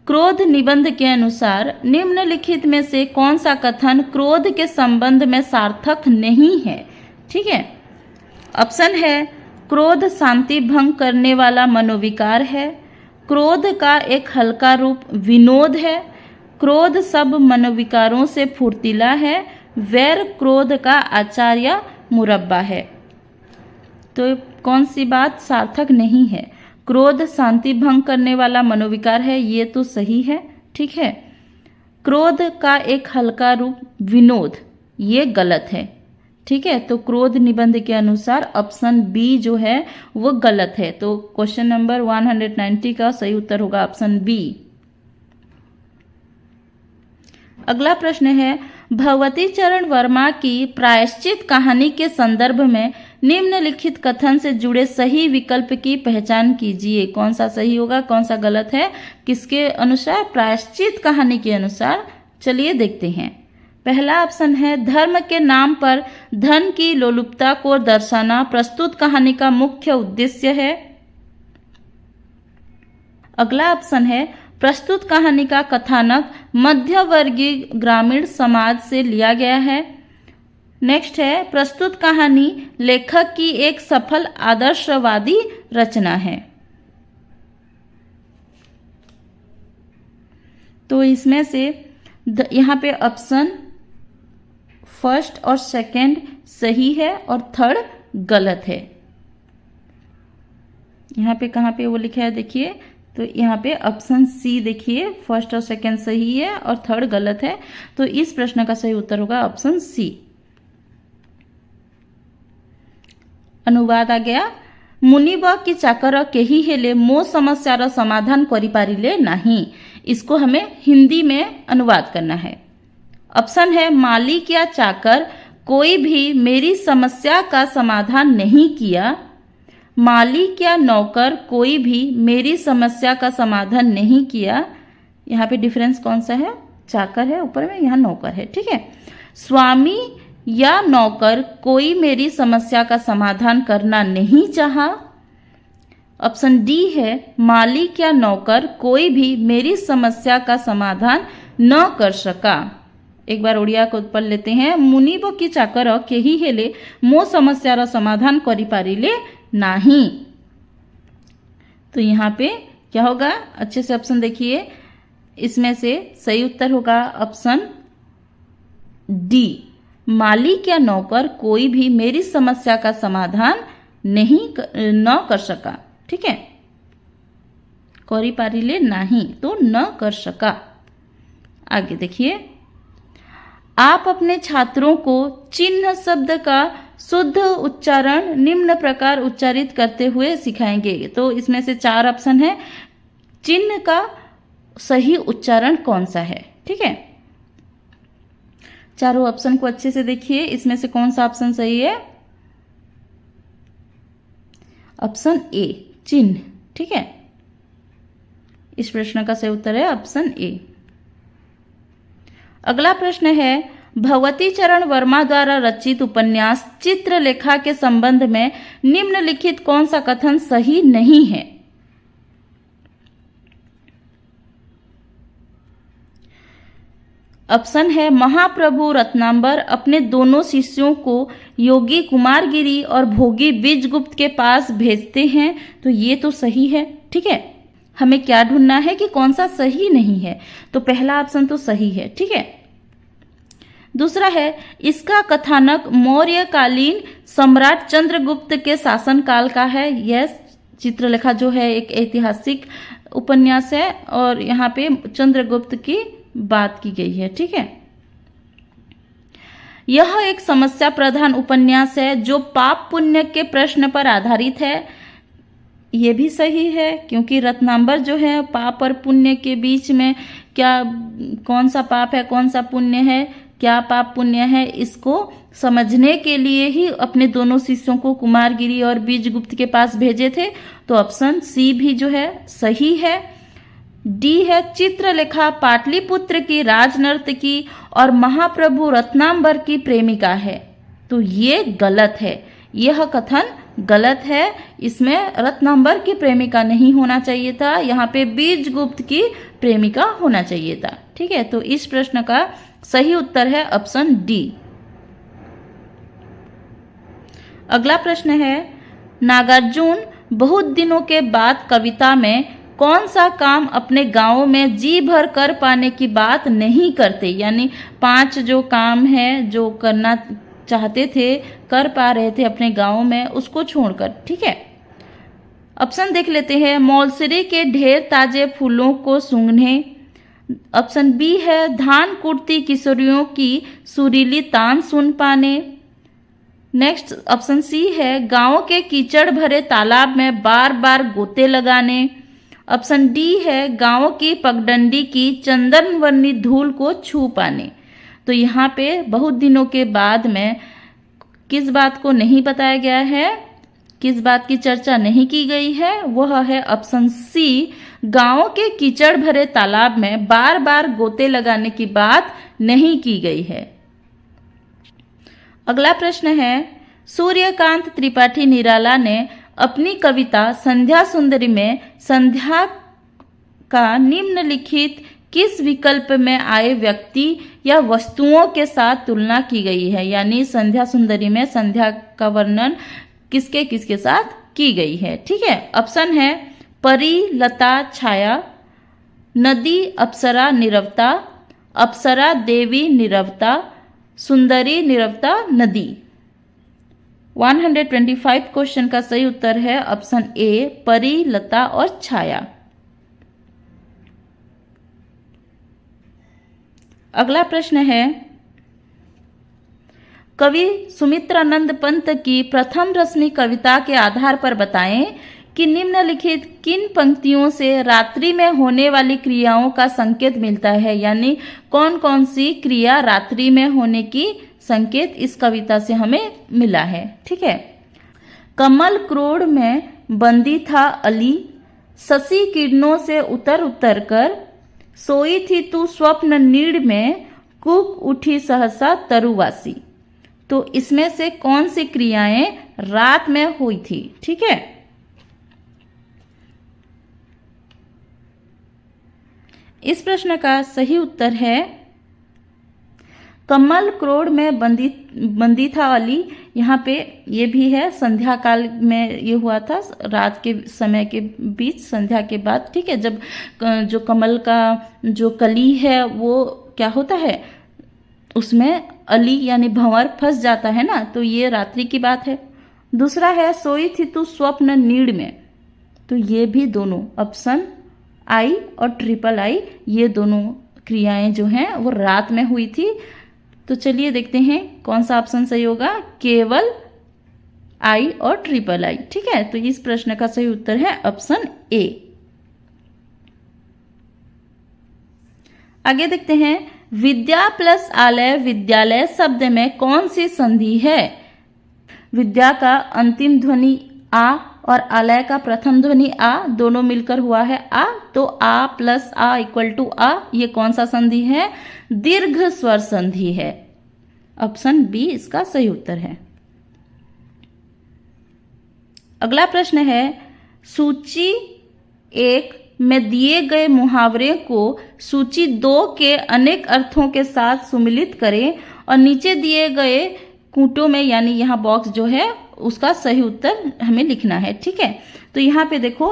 क्रोध निबंध के अनुसार निम्नलिखित में से कौन सा कथन क्रोध के संबंध में सार्थक नहीं है? ठीक है, ऑप्शन है क्रोध शांति भंग करने वाला मनोविकार है, क्रोध का एक हल्का रूप विनोद है, क्रोध सब मनोविकारों से फुर्तीला है, वैर क्रोध का आचार्य मुरब्बा है। तो कौन सी बात सार्थक नहीं है? क्रोध शांति भंग करने वाला मनोविकार है, ये तो सही है। ठीक है, क्रोध का एक हल्का रूप विनोद, ये गलत है। ठीक है, तो क्रोध निबंध के अनुसार ऑप्शन बी जो है वो गलत है। तो क्वेश्चन नंबर 190 का सही उत्तर होगा ऑप्शन बी। अगला प्रश्न है, भगवती चरण वर्मा की प्रायश्चित कहानी के संदर्भ में निम्नलिखित कथन से जुड़े सही विकल्प की पहचान कीजिए। कौन सा सही होगा, कौन सा गलत है, किसके अनुसार? प्रायश्चित कहानी के अनुसार। चलिए देखते हैं। पहला ऑप्शन है, धर्म के नाम पर धन की लोलुपता को दर्शाना प्रस्तुत कहानी का मुख्य उद्देश्य है। अगला ऑप्शन है, प्रस्तुत कहानी का कथानक मध्यवर्गीय ग्रामीण समाज से लिया गया है। नेक्स्ट है, प्रस्तुत कहानी लेखक की एक सफल आदर्शवादी रचना है। तो इसमें से यहाँ पे ऑप्शन फर्स्ट और सेकंड सही है और थर्ड गलत है। यहाँ पे कहाँ पे वो लिखा है देखिए, तो यहाँ पे ऑप्शन सी देखिए, फर्स्ट और सेकंड सही है और थर्ड गलत है। तो इस प्रश्न का सही उत्तर होगा ऑप्शन सी। अनुवाद आ गया, मुनिब की चाकर केही हेले मो समस्यार समाधान करि पारिले नहीं। इसको हमें हिंदी में अनुवाद करना है। ऑप्शन है, मालिक या चाकर कोई भी मेरी समस्या का समाधान नहीं किया। मालिक या नौकर कोई भी मेरी समस्या का समाधान नहीं किया। यहाँ पे डिफरेंस कौन सा है? चाकर है ऊपर में, यहाँ नौकर है। ठीक है, स्वामी या नौकर कोई मेरी समस्या का समाधान करना नहीं चाहा। ऑप्शन डी है मालिक या नौकर कोई भी मेरी समस्या का समाधान न कर सका। एक बार ओडिया को पढ़ लेते हैं। मुनिब की चाकर केही हेले मो समस्यार समाधान करि पारिले नाही। तो यहाँ पे क्या होगा, अच्छे से ऑप्शन देखिए, इसमें से सही उत्तर होगा ऑप्शन डी, मालिक या नौकर कोई भी मेरी समस्या का समाधान न कर सका। ठीक है, करी पारिले नहीं तो न कर सका। आगे देखिए, आप अपने छात्रों को चिन्ह शब्द का शुद्ध उच्चारण निम्न प्रकार उच्चारित करते हुए सिखाएंगे। तो इसमें से 4 ऑप्शन है, चिन्ह का सही उच्चारण कौन सा है। ठीक है, चारों ऑप्शन को अच्छे से देखिए, इसमें से कौन सा ऑप्शन सही है। ऑप्शन ए, चिन्ह। ठीक है, इस प्रश्न का सही उत्तर है ऑप्शन ए। अगला प्रश्न है, भगवती चरण वर्मा द्वारा रचित उपन्यास चित्रलेखा के संबंध में निम्नलिखित कौन सा कथन सही नहीं है। ऑप्शन है, महाप्रभु रत्नांबर अपने दोनों शिष्यों को योगी कुमारगिरी और भोगी बीजगुप्त के पास भेजते हैं। तो ये तो सही है। ठीक है, हमें क्या ढूंढना है कि कौन सा सही नहीं है। तो पहला ऑप्शन तो सही है। ठीक है, दूसरा है, इसका कथानक मौर्यकालीन सम्राट चंद्रगुप्त के शासनकाल का है। यह चित्रलेखा जो है एक ऐतिहासिक उपन्यास है और यहाँ पे चंद्रगुप्त की बात की गई है। ठीक है, यह एक समस्या प्रधान उपन्यास है जो पाप पुण्य के प्रश्न पर आधारित है। ये भी सही है, क्योंकि रत्नांबर जो है पाप और पुण्य के बीच में क्या, कौन सा पाप है कौन सा पुण्य है, क्या पाप पुण्य है, इसको समझने के लिए ही अपने दोनों शिष्यों को कुमारगिरी और बीजगुप्त के पास भेजे थे। तो ऑप्शन सी भी जो है सही है। डी है, चित्रलेखा पाटलिपुत्र की राजनर्तकी और महाप्रभु रत्नांबर की प्रेमिका है। तो ये गलत है, यह कथन गलत है। इसमें रत्नांबर की प्रेमिका नहीं होना चाहिए था, यहाँ पे बीजगुप्त की प्रेमिका होना चाहिए था। ठीक है, तो इस प्रश्न का सही उत्तर है ऑप्शन डी। अगला प्रश्न है, नागार्जुन बहुत दिनों के बाद कविता में कौन सा काम अपने गांव में जी भर कर पाने की बात नहीं करते। यानी 5 जो काम है जो करना चाहते थे, कर पा रहे थे अपने गांव में, उसको छोड़कर। ठीक है, ऑप्शन देख लेते हैं। मौलसरी के ढेर ताजे फूलों को सूंघने। ऑप्शन बी है, धान कुटती किशोरियों की सुरीली तान सुन पाने। नेक्स्ट ऑप्शन सी है, गांव के कीचड़ भरे तालाब में बार बार गोते लगाने। ऑप्शन डी है, गांव की पगडंडी की चंदन वर्णी धूल को छू पाने। तो यहाँ पे बहुत दिनों के बाद में किस बात को नहीं बताया गया है, किस बात की चर्चा नहीं की गई है, वह है ऑप्शन सी, गांव के कीचड़ भरे तालाब में बार बार गोते लगाने की बात नहीं की गई है। अगला प्रश्न है, सूर्यकांत त्रिपाठी निराला ने अपनी कविता संध्या सुंदरी में संध्या का निम्नलिखित किस विकल्प में आए व्यक्ति या वस्तुओं के साथ तुलना की गई है। यानी संध्या सुंदरी में संध्या का वर्णन किसके किसके साथ की गई है। ठीक है, ऑप्शन है, परी लता छाया, नदी अप्सरा निरवता, अप्सरा देवी निरवता, सुंदरी निरवता नदी। 125 क्वेश्चन का सही उत्तर है ऑप्शन ए, परी लता और छाया। अगला प्रश्न है, कवि सुमित्रानंद पंत की प्रथम रश्मि कविता के आधार पर बताएं कि निम्नलिखित किन पंक्तियों से रात्रि में होने वाली क्रियाओं का संकेत मिलता है। यानी कौन कौन सी क्रिया रात्रि में होने की संकेत इस कविता से हमें मिला है। ठीक है, कमल क्रोड़ में बंदी था अली, शशि किरणों से उतर उतर कर, सोई थी तू स्वप्न नीड़ में, कूक उठी सहसा तरुवासी। तो इसमें से कौन सी क्रियाएं रात में हुई थी। ठीक है, इस प्रश्न का सही उत्तर है कमल क्रोड़ में बंदी था अली। यहाँ पे ये भी है, संध्या काल में ये हुआ था, रात के समय के बीच, संध्या के बाद, ठीक है, जब जो कमल का जो कली है वो क्या होता है, उसमें अली यानी भंवर फंस जाता है ना, तो ये रात्रि की बात है। दूसरा है सोई थी तू स्वप्न नीड़ में, तो ये भी दोनों ऑप्शन आई और ट्रिपल आई, ये दोनों क्रियाएं जो हैं वो रात में हुई थी। तो चलिए देखते हैं कौन सा ऑप्शन सही होगा, केवल आई और ट्रिपल आई, ठीक है। तो इस प्रश्न का सही उत्तर है ऑप्शन ए। आगे देखते हैं, विद्या प्लस आलय विद्यालय शब्द में कौन सी संधि है। विद्या का अंतिम ध्वनि आ और आलय का प्रथम ध्वनि आ, दोनों मिलकर हुआ है आ, तो आ प्लस आ इक्वल टू आ, ये कौन सा संधि है, दीर्घ स्वर संधि है। ऑप्शन बी इसका सही उत्तर है। अगला प्रश्न है, सूची 1 में दिए गए मुहावरे को सूची 2 के अनेक अर्थों के साथ सुमिलित करें और नीचे दिए गए कूटों में, यानी यहाँ बॉक्स जो है उसका सही उत्तर हमें लिखना है, ठीक है। तो यहाँ पे देखो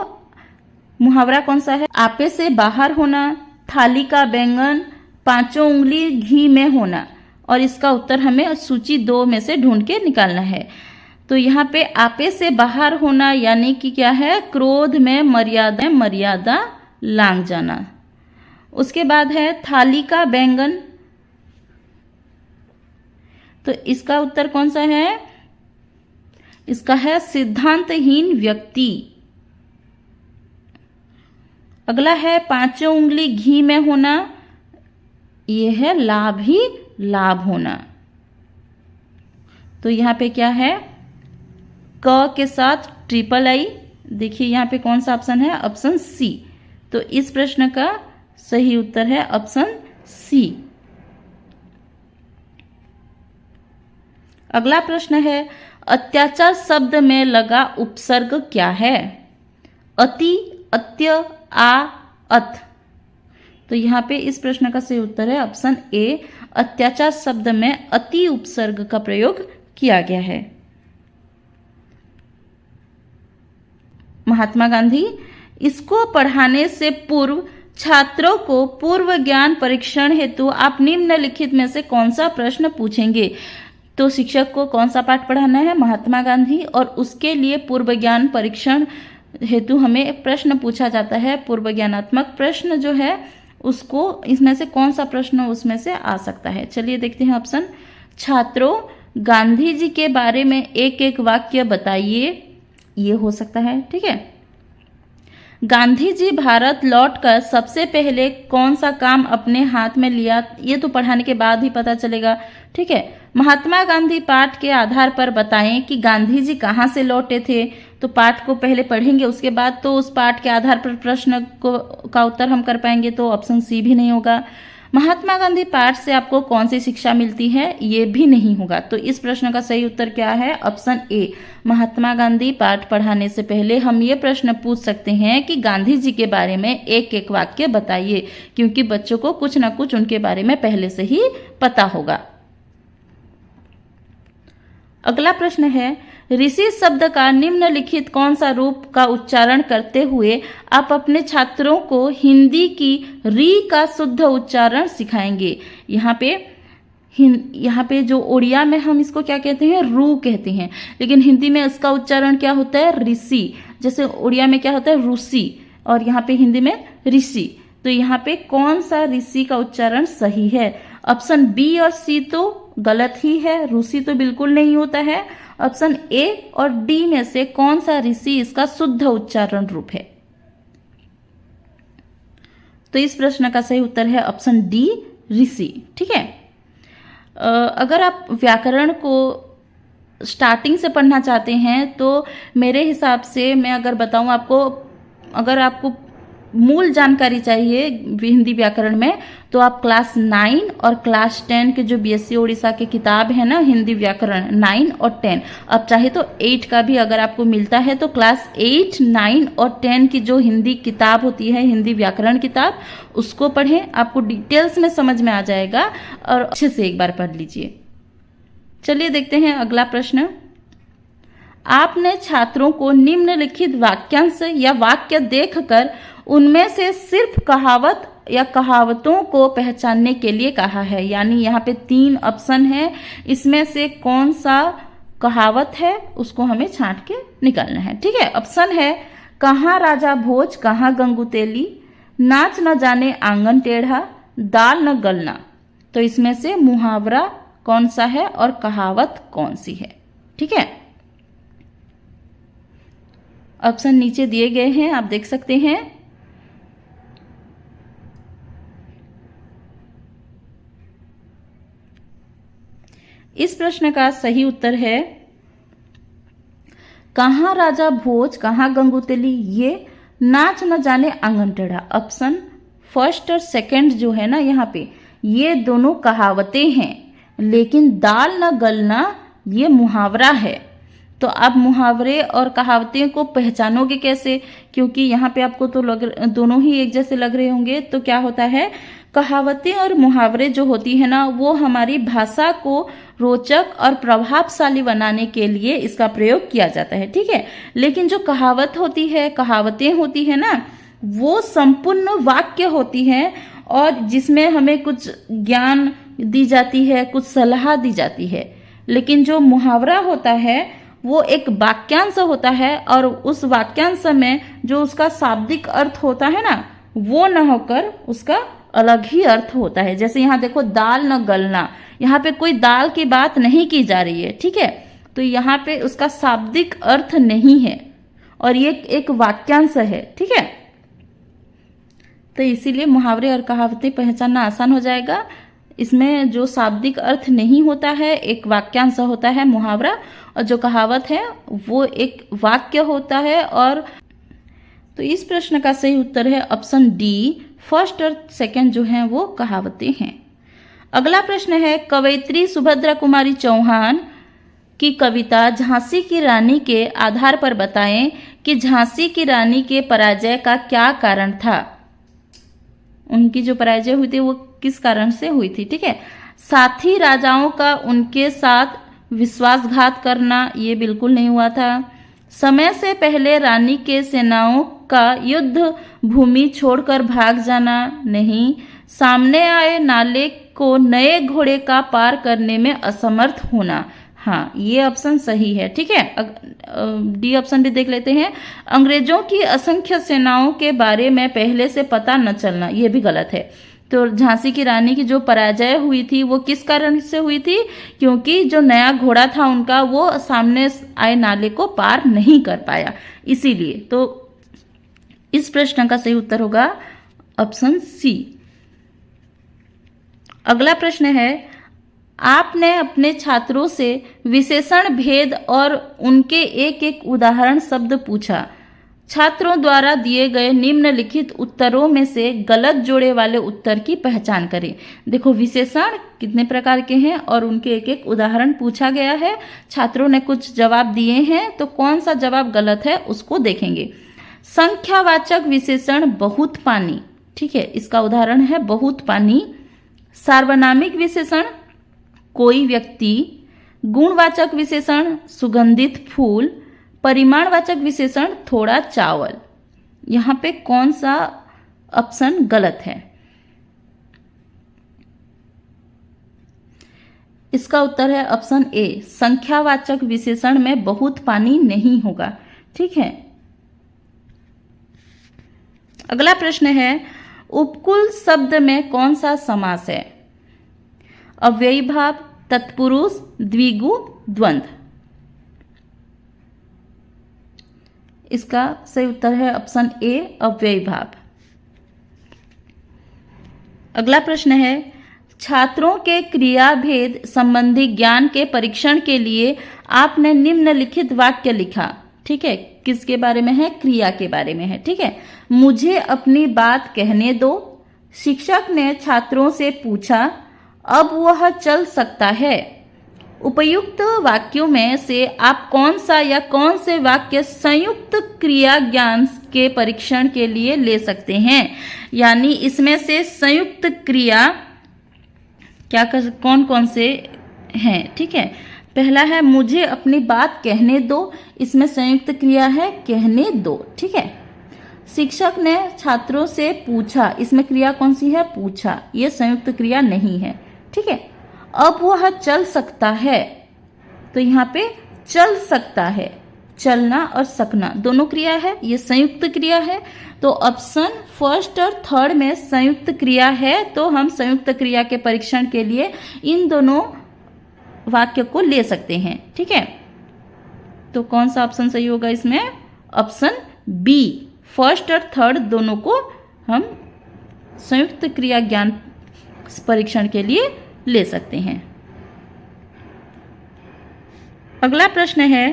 मुहावरा कौन सा है, आपे से बाहर होना, थाली का बैंगन, पांचों उंगली घी में होना, और इसका उत्तर हमें सूची 2 में से ढूंढ के निकालना है। तो यहाँ पे आपे से बाहर होना यानी कि क्या है, क्रोध में मर्यादा लांघ जाना। उसके बाद है थाली का बैंगन, तो इसका उत्तर कौन सा है, इसका है सिद्धांतहीन व्यक्ति। अगला है पांचों उंगली घी में होना, यह है लाभ ही लाभ होना। तो यहाँ पे क्या है, क के साथ ट्रिपल आई, देखिए यहाँ पे कौन सा ऑप्शन है, ऑप्शन सी। तो इस प्रश्न का सही उत्तर है ऑप्शन सी। अगला प्रश्न है, अत्याचार शब्द में लगा उपसर्ग क्या है, अति, अत्य, आ, अत। तो यहाँ पे इस प्रश्न का सही उत्तर है ऑप्शन ए, अत्याचार शब्द में अति उपसर्ग का प्रयोग किया गया है। महात्मा गांधी, इसको पढ़ाने से पूर्व छात्रों को पूर्व ज्ञान परीक्षण हेतु आप निम्नलिखित में से कौन सा प्रश्न पूछेंगे। तो शिक्षक को कौन सा पाठ पढ़ाना है, महात्मा गांधी, और उसके लिए पूर्व ज्ञान परीक्षण हेतु हमें प्रश्न पूछा जाता है, पूर्व ज्ञानात्मक प्रश्न जो है उसको, इसमें से कौन सा प्रश्न उसमें से आ सकता है। चलिए देखते हैं ऑप्शन, छात्रों गांधी जी के बारे में एक एक वाक्य बताइए, ये हो सकता है, ठीक है। गांधी जी भारत लौटकर सबसे पहले कौन सा काम अपने हाथ में लिया, ये तो पढ़ाने के बाद ही पता चलेगा, ठीक है। महात्मा गांधी पाठ के आधार पर बताएं कि गांधी जी कहाँ से लौटे थे, तो पाठ को पहले पढ़ेंगे, उसके बाद तो उस पाठ के आधार पर प्रश्न का उत्तर हम कर पाएंगे, तो ऑप्शन सी भी नहीं होगा। महात्मा गांधी पाठ से आपको कौन सी शिक्षा मिलती है, ये भी नहीं होगा। तो इस प्रश्न का सही उत्तर क्या है, ऑप्शन ए, महात्मा गांधी पाठ पढ़ाने से पहले हम ये प्रश्न पूछ सकते हैं कि गांधी जी के बारे में एक एक वाक्य बताइए, क्योंकि बच्चों को कुछ ना कुछ उनके बारे में पहले से ही पता होगा। अगला प्रश्न है, ऋषि शब्द का निम्नलिखित कौन सा रूप का उच्चारण करते हुए आप अपने छात्रों को हिंदी की री का शुद्ध उच्चारण सिखाएंगे। यहाँ पे जो उड़िया में हम इसको क्या कहते हैं, रू कहते हैं, लेकिन हिंदी में इसका उच्चारण क्या होता है, ऋषि। जैसे उड़िया में क्या होता है, ऋषि, और यहाँ पे हिंदी में ऋषि। तो यहाँ पे कौन सा ऋषि का उच्चारण सही है, ऑप्शन बी और सी तो गलत ही है, ऋषि तो बिल्कुल नहीं होता है। ऑप्शन ए और डी में से कौन सा ऋषि इसका शुद्ध उच्चारण रूप है। तो इस प्रश्न का सही उत्तर है ऑप्शन डी, ऋषि, ठीक है। अगर आप व्याकरण को स्टार्टिंग से पढ़ना चाहते हैं तो मेरे हिसाब से मैं अगर बताऊं आपको, अगर आपको मूल जानकारी चाहिए हिंदी व्याकरण में, तो आप क्लास 9 और क्लास 10 के जो बीएससी ओडिशा के किताब है ना हिंदी व्याकरण 9 और 10, अब चाहे तो 8 का भी अगर आपको मिलता है तो क्लास 8, 9 और 10 की जो हिंदी किताब होती है, हिंदी व्याकरण किताब, उसको पढ़ें, आपको डिटेल्स में समझ में आ जाएगा और अच्छे से एक बार पढ़ लीजिए। चलिए देखते हैं अगला प्रश्न। आपने छात्रों को निम्नलिखित वाक्यांश या वाक्य देखकर उनमें से सिर्फ कहावत या कहावतों को पहचानने के लिए कहा है। यानी यहाँ पे 3 ऑप्शन है, इसमें से कौन सा कहावत है उसको हमें छांट के निकालना है। ठीक है, ऑप्शन है कहाँ राजा भोज कहाँ गंगू तेली, नाच न जाने आंगन टेढ़ा, दाल न गलना। तो इसमें से मुहावरा कौन सा है और कहावत कौन सी है। ठीक है, ऑप्शन नीचे दिए गए हैं, आप देख सकते हैं। इस प्रश्न का सही उत्तर है कहाँ राजा भोज कहाँ गंगू तेली, ये नाच न जाने आंगन टेढ़ा। ऑप्शन फर्स्ट और सेकंड जो है ना यहाँ पे, ये दोनों कहावतें हैं, लेकिन दाल न गलना ये मुहावरा है। तो आप मुहावरे और कहावतें को पहचानोगे कैसे, क्योंकि यहाँ पे आपको तो दोनों ही एक जैसे लग रहे होंगे। तो क्या होता है, कहावतें और मुहावरे जो होती है ना, वो हमारी भाषा को रोचक और प्रभावशाली बनाने के लिए इसका प्रयोग किया जाता है। ठीक है, लेकिन जो कहावत होती है, कहावतें होती है ना, वो संपूर्ण वाक्य होती है और जिसमें हमें कुछ ज्ञान दी जाती है, कुछ सलाह दी जाती है। लेकिन जो मुहावरा होता है वो एक वाक्यांश होता है और उस वाक्यांश में जो उसका शाब्दिक अर्थ होता है ना, वो न होकर उसका अलग ही अर्थ होता है। जैसे यहाँ देखो दाल न गलना, यहाँ पे कोई दाल की बात नहीं की जा रही है। ठीक है, तो यहाँ पे उसका शाब्दिक अर्थ नहीं है और ये एक वाक्यांश है। ठीक है, तो इसीलिए मुहावरे और कहावतें पहचानना आसान हो जाएगा। इसमें जो शाब्दिक अर्थ नहीं होता है, एक वाक्यांश होता है मुहावरा, और जो कहावत है वो एक वाक्य होता है। और तो इस प्रश्न का सही उत्तर है ऑप्शन डी, फर्स्ट और सेकंड जो हैं वो कहावतें हैं। अगला प्रश्न है कवयित्री सुभद्रा कुमारी चौहान की कविता झांसी की रानी के आधार पर बताएं कि झांसी की रानी के पराजय का क्या कारण था। उनकी जो पराजय हुई थी वो किस कारण से हुई थी। ठीक है, साथी राजाओं का उनके साथ विश्वासघात करना, ये बिल्कुल नहीं हुआ था। समय से पहले रानी के सेनाओं का युद्ध भूमि छोड़कर भाग जाना, नहीं। सामने आए नाले को नए घोड़े का पार करने में असमर्थ होना, हाँ ये ऑप्शन सही है। ठीक है, डी ऑप्शन भी देख लेते हैं। अंग्रेजों की असंख्य सेनाओं के बारे में पहले से पता न चलना, ये भी गलत है। तो झांसी की रानी की जो पराजय हुई थी वो किस कारण से हुई थी, क्योंकि जो नया घोड़ा था उनका वो सामने आए नाले को पार नहीं कर पाया, इसीलिए। तो इस प्रश्न का सही उत्तर होगा ऑप्शन सी। अगला प्रश्न है आपने अपने छात्रों से विशेषण भेद और उनके एक एक उदाहरण शब्द पूछा। छात्रों द्वारा दिए गए निम्नलिखित उत्तरों में से गलत जोड़े वाले उत्तर की पहचान करें। देखो विशेषण कितने प्रकार के हैं और उनके एक एक उदाहरण पूछा गया है। छात्रों ने कुछ जवाब दिए हैं, तो कौन सा जवाब गलत है उसको देखेंगे। संख्यावाचक विशेषण बहुत पानी, ठीक है, इसका उदाहरण है बहुत पानी। सार्वनामिक विशेषण कोई व्यक्ति। गुणवाचक विशेषण सुगंधित फूल। परिमाणवाचक विशेषण थोड़ा चावल। यहां पे कौन सा ऑप्शन गलत है? इसका उत्तर है ऑप्शन ए, संख्यावाचक विशेषण में बहुत पानी नहीं होगा। ठीक है, अगला प्रश्न है उपकुल शब्द में कौन सा समास है? अव्ययी भाव, तत्पुरुष, द्विगु, द्वंद्व। इसका सही उत्तर है ऑप्शन ए, अव्ययी भाव। अगला प्रश्न है छात्रों के क्रिया भेद संबंधी ज्ञान के परीक्षण के लिए आपने निम्नलिखित वाक्य लिखा। ठीक है, किसके बारे में है? क्रिया के बारे में है। ठीक है, मुझे अपनी बात कहने दो। शिक्षक ने छात्रों से पूछा, अब वह चल सकता है। उपयुक्त वाक्यों में से आप कौन सा या कौन से वाक्य संयुक्त क्रिया ज्ञान के परीक्षण के लिए ले सकते हैं? यानी इसमें से संयुक्त क्रिया कौन कौन से हैं? ठीक है, पहला है मुझे अपनी बात कहने दो, इसमें संयुक्त क्रिया है कहने दो। ठीक है, शिक्षक ने छात्रों से पूछा, इसमें क्रिया कौन सी है? पूछा, ये संयुक्त क्रिया नहीं है। ठीक है, अब वह चल सकता है, तो यहाँ पे चल सकता है, चलना और सकना दोनों क्रिया है, ये संयुक्त क्रिया है। तो ऑप्शन फर्स्ट और थर्ड में संयुक्त क्रिया है, तो हम संयुक्त क्रिया के परीक्षण के लिए इन दोनों वाक्य को ले सकते हैं। ठीक है, तो कौन सा ऑप्शन सही होगा इसमें? ऑप्शन बी, फर्स्ट और थर्ड दोनों को हम संयुक्त क्रिया ज्ञान परीक्षण के लिए ले सकते हैं। अगला प्रश्न है,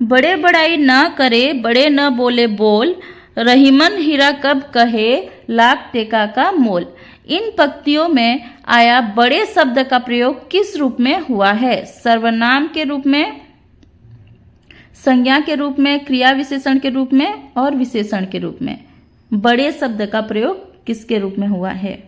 बड़े बड़ाई न करे, बड़े न बोले बोल, रहीमन हीरा कब कहे, लाख टेका का मोल। इन पंक्तियों में आया बड़े शब्द का प्रयोग किस रूप में हुआ है? सर्वनाम के रूप में, संज्ञा के रूप में, क्रिया विशेषण के रूप में और विशेषण के रूप में। बड़े शब्द का प्रयोग किसके रूप में हुआ है?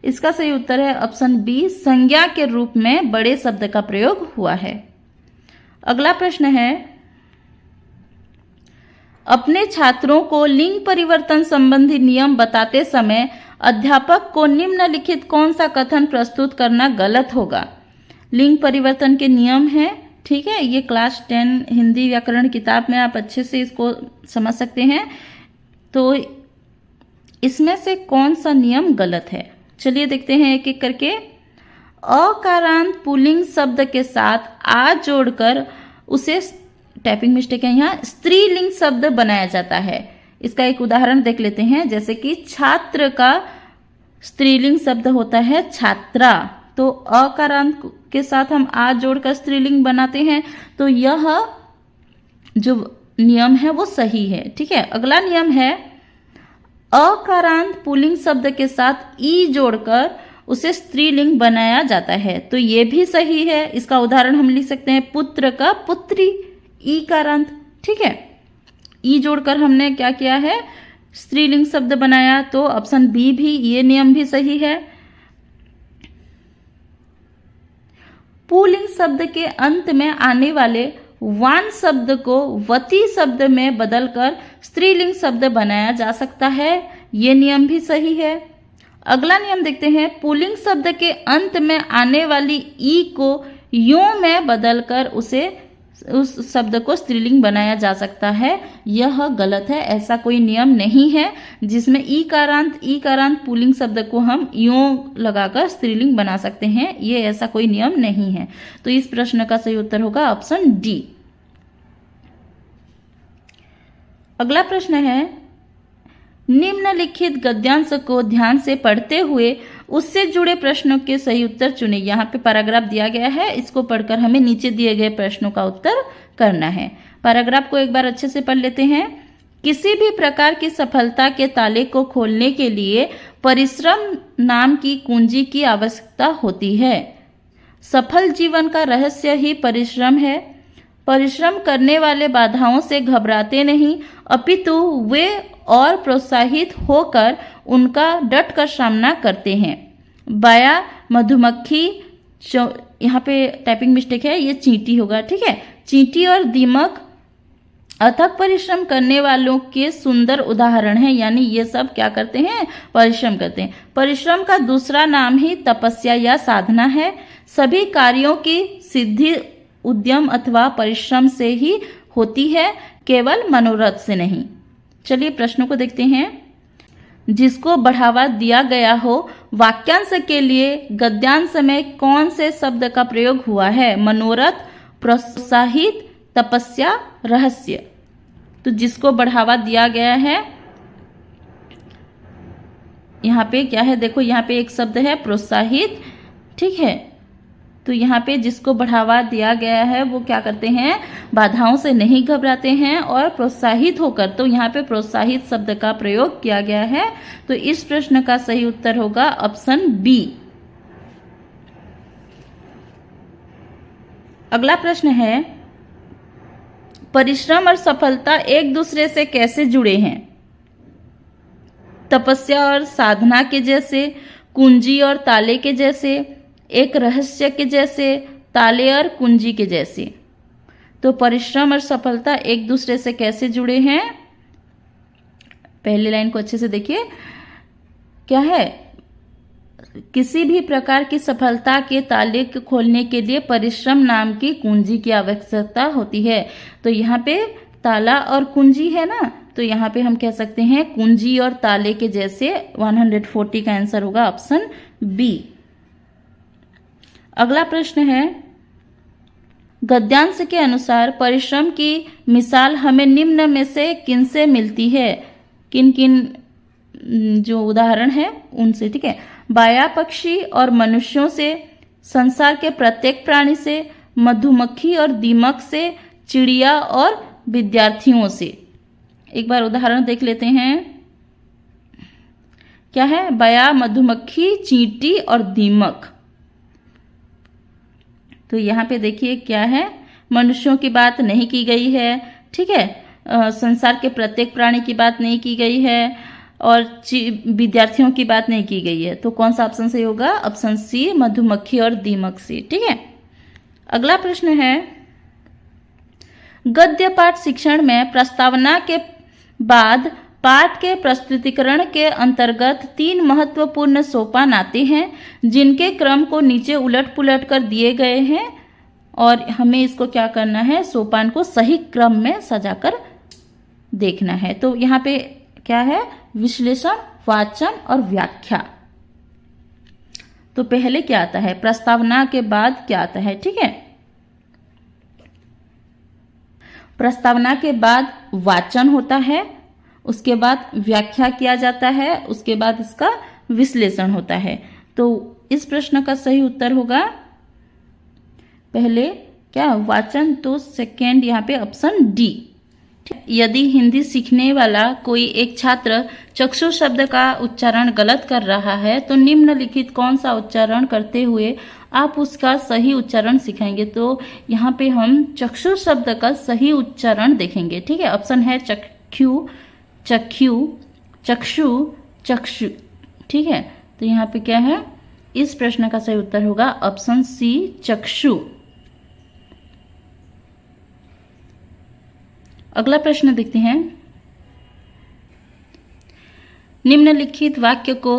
इसका सही उत्तर है ऑप्शन बी, संज्ञा के रूप में बड़े शब्द का प्रयोग हुआ है। अगला प्रश्न है, अपने छात्रों को लिंग परिवर्तन संबंधी नियम बताते समय अध्यापक को निम्नलिखित कौन सा कथन प्रस्तुत करना गलत होगा? लिंग परिवर्तन के नियम हैं। ठीक है, ये क्लास 10 हिंदी व्याकरण किताब में आप अच्छे से इसको समझ सकते हैं। तो इसमें से कौन सा नियम गलत है? चलिए देखते हैं एक एक करके। अकारांत पुल्लिंग शब्द के साथ आ जोड़कर उसे, टाइपिंग मिस्टेक है यहाँ, स्त्रीलिंग शब्द बनाया जाता है। इसका एक उदाहरण देख लेते हैं, जैसे कि छात्र का स्त्रीलिंग शब्द होता है छात्रा, तो अकारांत के साथ हम आ जोड़कर स्त्रीलिंग बनाते हैं, तो यह जो नियम है वो सही है। ठीक है, अगला नियम है, अकारांत पुल्लिंग शब्द के साथ ई जोड़कर उसे स्त्रीलिंग बनाया जाता है, तो ये भी सही है। इसका उदाहरण हम लिख सकते हैं, पुत्र का पुत्री, ई कारांत। ठीक है, ई जोड़कर हमने क्या किया है? स्त्रीलिंग शब्द बनाया, तो ऑप्शन बी भी, ये नियम भी सही है। पुल्लिंग शब्द के अंत में आने वाले वान शब्द को वती शब्द में बदलकर स्त्रीलिंग शब्द बनाया जा सकता है, ये नियम भी सही है। अगला नियम देखते हैं, पुल्लिंग शब्द के अंत में आने वाली ई को यों में बदलकर उस शब्द को स्त्रीलिंग बनाया जा सकता है, यह गलत है। ऐसा कोई नियम नहीं है जिसमें ई कारांत पुल्लिंग शब्द को हम यों लगाकर स्त्रीलिंग बना सकते हैं, ये ऐसा कोई नियम नहीं है। तो इस प्रश्न का सही उत्तर होगा ऑप्शन डी। अगला प्रश्न है, निम्नलिखित गद्यांश को ध्यान से पढ़ते हुए उससे जुड़े प्रश्नों के सही उत्तर चुनें। यहाँ पे पैराग्राफ दिया गया है, इसको पढ़कर हमें नीचे दिए गए प्रश्नों का उत्तर करना है। पैराग्राफ को एक बार अच्छे से पढ़ लेते हैं। किसी भी प्रकार की सफलता के ताले को खोलने के लिए परिश्रम नाम की कुंजी की आवश्यकता होती है। सफल जीवन का रहस्य ही परिश्रम है। परिश्रम करने वाले बाधाओं से घबराते नहीं, अपितु वे और प्रोत्साहित होकर उनका डटकर सामना करते हैं। बाया मधुमक्खी, यहाँ पे टाइपिंग मिस्टेक है, ये चींटी होगा। ठीक है, चींटी और दीमक अथक परिश्रम करने वालों के सुंदर उदाहरण हैं, यानी ये सब क्या करते हैं? परिश्रम करते हैं। परिश्रम का दूसरा नाम ही तपस्या या साधना है। सभी कार्यों की सिद्धि उद्यम अथवा परिश्रम से ही होती है, केवल मनोरथ से नहीं। चलिए प्रश्नों को देखते हैं। जिसको बढ़ावा दिया गया हो, वाक्यांश के लिए गद्यांश में कौन से शब्द का प्रयोग हुआ है? मनोरथ, प्रोत्साहित, तपस्या, रहस्य। तो जिसको बढ़ावा दिया गया है, यहाँ पे क्या है? देखो यहाँ पे एक शब्द है प्रोत्साहित। ठीक है, तो यहाँ पे जिसको बढ़ावा दिया गया है वो क्या करते हैं, बाधाओं से नहीं घबराते हैं और प्रोत्साहित होकर, तो यहाँ पे प्रोत्साहित शब्द का प्रयोग किया गया है। तो इस प्रश्न का सही उत्तर होगा ऑप्शन बी। अगला प्रश्न है, परिश्रम और सफलता एक दूसरे से कैसे जुड़े हैं? तपस्या और साधना के जैसे, कुंजी और ताले के जैसे, एक रहस्य के जैसे, ताले और कुंजी के जैसे। तो परिश्रम और सफलता एक दूसरे से कैसे जुड़े हैं? पहली लाइन को अच्छे से देखिए, क्या है, किसी भी प्रकार की सफलता के ताले को खोलने के लिए परिश्रम नाम की कुंजी की आवश्यकता होती है। तो यहाँ पे ताला और कुंजी है ना, तो यहाँ पे हम कह सकते हैं कुंजी और ताले के जैसे। 140 का आंसर होगा ऑप्शन बी। अगला प्रश्न है, गद्यांश के अनुसार परिश्रम की मिसाल हमें निम्न में से किनसे मिलती है? किन किन जो उदाहरण है उनसे, ठीक है। बाया पक्षी और मनुष्यों से, संसार के प्रत्येक प्राणी से, मधुमक्खी और दीमक से, चिड़िया और विद्यार्थियों से। एक बार उदाहरण देख लेते हैं। क्या है? बाया, मधुमक्खी, चींटी और दीमक। तो यहाँ पे देखिए क्या है, मनुष्यों की बात नहीं की गई है, ठीक है। संसार के प्रत्येक प्राणी की बात नहीं की गई है और विद्यार्थियों की बात नहीं की गई है। तो कौन सा ऑप्शन सही होगा? ऑप्शन सी, मधुमक्खी और दीमक से, ठीक है। अगला प्रश्न है, गद्य पाठ शिक्षण में प्रस्तावना के बाद पाठ के प्रस्तुतिकरण के अंतर्गत 3 महत्वपूर्ण सोपान आते हैं, जिनके क्रम को नीचे उलट पुलट कर दिए गए हैं और हमें इसको क्या करना है, सोपान को सही क्रम में सजाकर देखना है। तो यहाँ पे क्या है, विश्लेषण, वाचन और व्याख्या। तो पहले क्या आता है, प्रस्तावना के बाद क्या आता है, ठीक है। प्रस्तावना के बाद वाचन होता है, उसके बाद व्याख्या किया जाता है, उसके बाद इसका विश्लेषण होता है। तो इस प्रश्न का सही उत्तर होगा पहले क्या, वाचन। तो सेकेंड यहाँ पे ऑप्शन डी। यदि हिंदी सीखने वाला कोई एक छात्र चक्षु शब्द का उच्चारण गलत कर रहा है तो निम्नलिखित कौन सा उच्चारण करते हुए आप उसका सही उच्चारण सिखाएंगे? तो यहाँ पे हम चक्षु शब्द का सही उच्चारण देखेंगे, ठीक है। ऑप्शन है चक्षु, चक्षु, चक्षु, चक्षु, ठीक है। तो यहाँ पे क्या है, इस प्रश्न का सही उत्तर होगा ऑप्शन सी, चक्षु। अगला प्रश्न देखते हैं, निम्नलिखित वाक्य को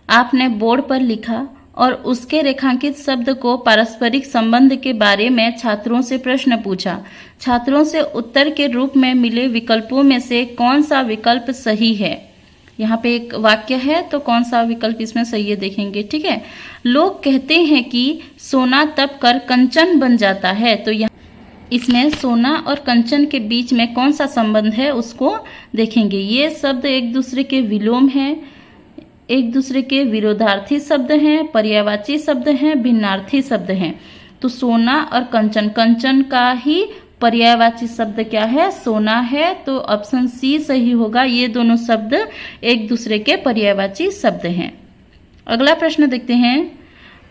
आपने बोर्ड पर लिखा और उसके रेखांकित शब्द को पारस्परिक संबंध के बारे में छात्रों से प्रश्न पूछा। छात्रों से उत्तर के रूप में मिले विकल्पों में से कौन सा विकल्प सही है? यहाँ पे एक वाक्य है, तो कौन सा विकल्प इसमें सही है देखेंगे, ठीक है। लोग कहते हैं कि सोना तप कर कंचन बन जाता है। तो यहाँ इसमें सोना और कंचन के बीच में कौन सा संबंध है उसको देखेंगे। ये शब्द एक दूसरे के विलोम हैं, एक दूसरे के विरोधार्थी शब्द हैं, पर्यायवाची शब्द हैं, भिन्नार्थी शब्द हैं। तो सोना और कंचन, कंचन का ही पर्यायवाची शब्द क्या है, सोना है। तो ऑप्शन सी सही होगा, ये दोनों शब्द एक दूसरे के पर्यायवाची शब्द हैं। अगला प्रश्न देखते हैं,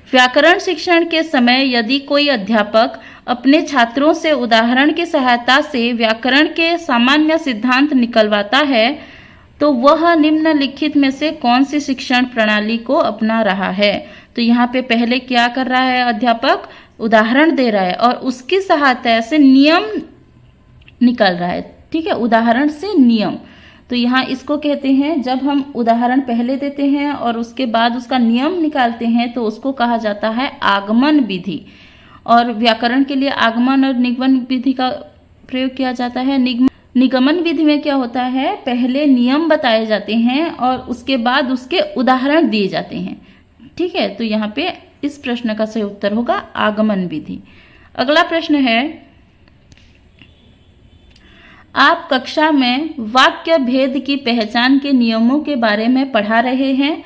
व्याकरण शिक्षण के समय यदि कोई अध्यापक अपने छात्रों से उदाहरण की सहायता से व्याकरण के सामान्य सिद्धांत निकलवाता है तो वह निम्नलिखित में से कौन सी शिक्षण प्रणाली को अपना रहा है? तो यहाँ पे पहले क्या कर रहा है, अध्यापक उदाहरण दे रहा है और उसकी सहायता से नियम निकल रहा है, ठीक है, उदाहरण से नियम। तो यहाँ इसको कहते हैं, जब हम उदाहरण पहले देते हैं और उसके बाद उसका नियम निकालते हैं तो उसको कहा जाता है आगमन विधि। और व्याकरण के लिए आगमन और निगमन विधि का प्रयोग किया जाता है। निगमन विधि में क्या होता है, पहले नियम बताए जाते हैं और उसके बाद उसके उदाहरण दिए जाते हैं, ठीक है। तो यहाँ पे इस प्रश्न का सही उत्तर होगा आगमन विधि। अगला प्रश्न है, आप कक्षा में वाक्य भेद की पहचान के नियमों के बारे में पढ़ा रहे हैं।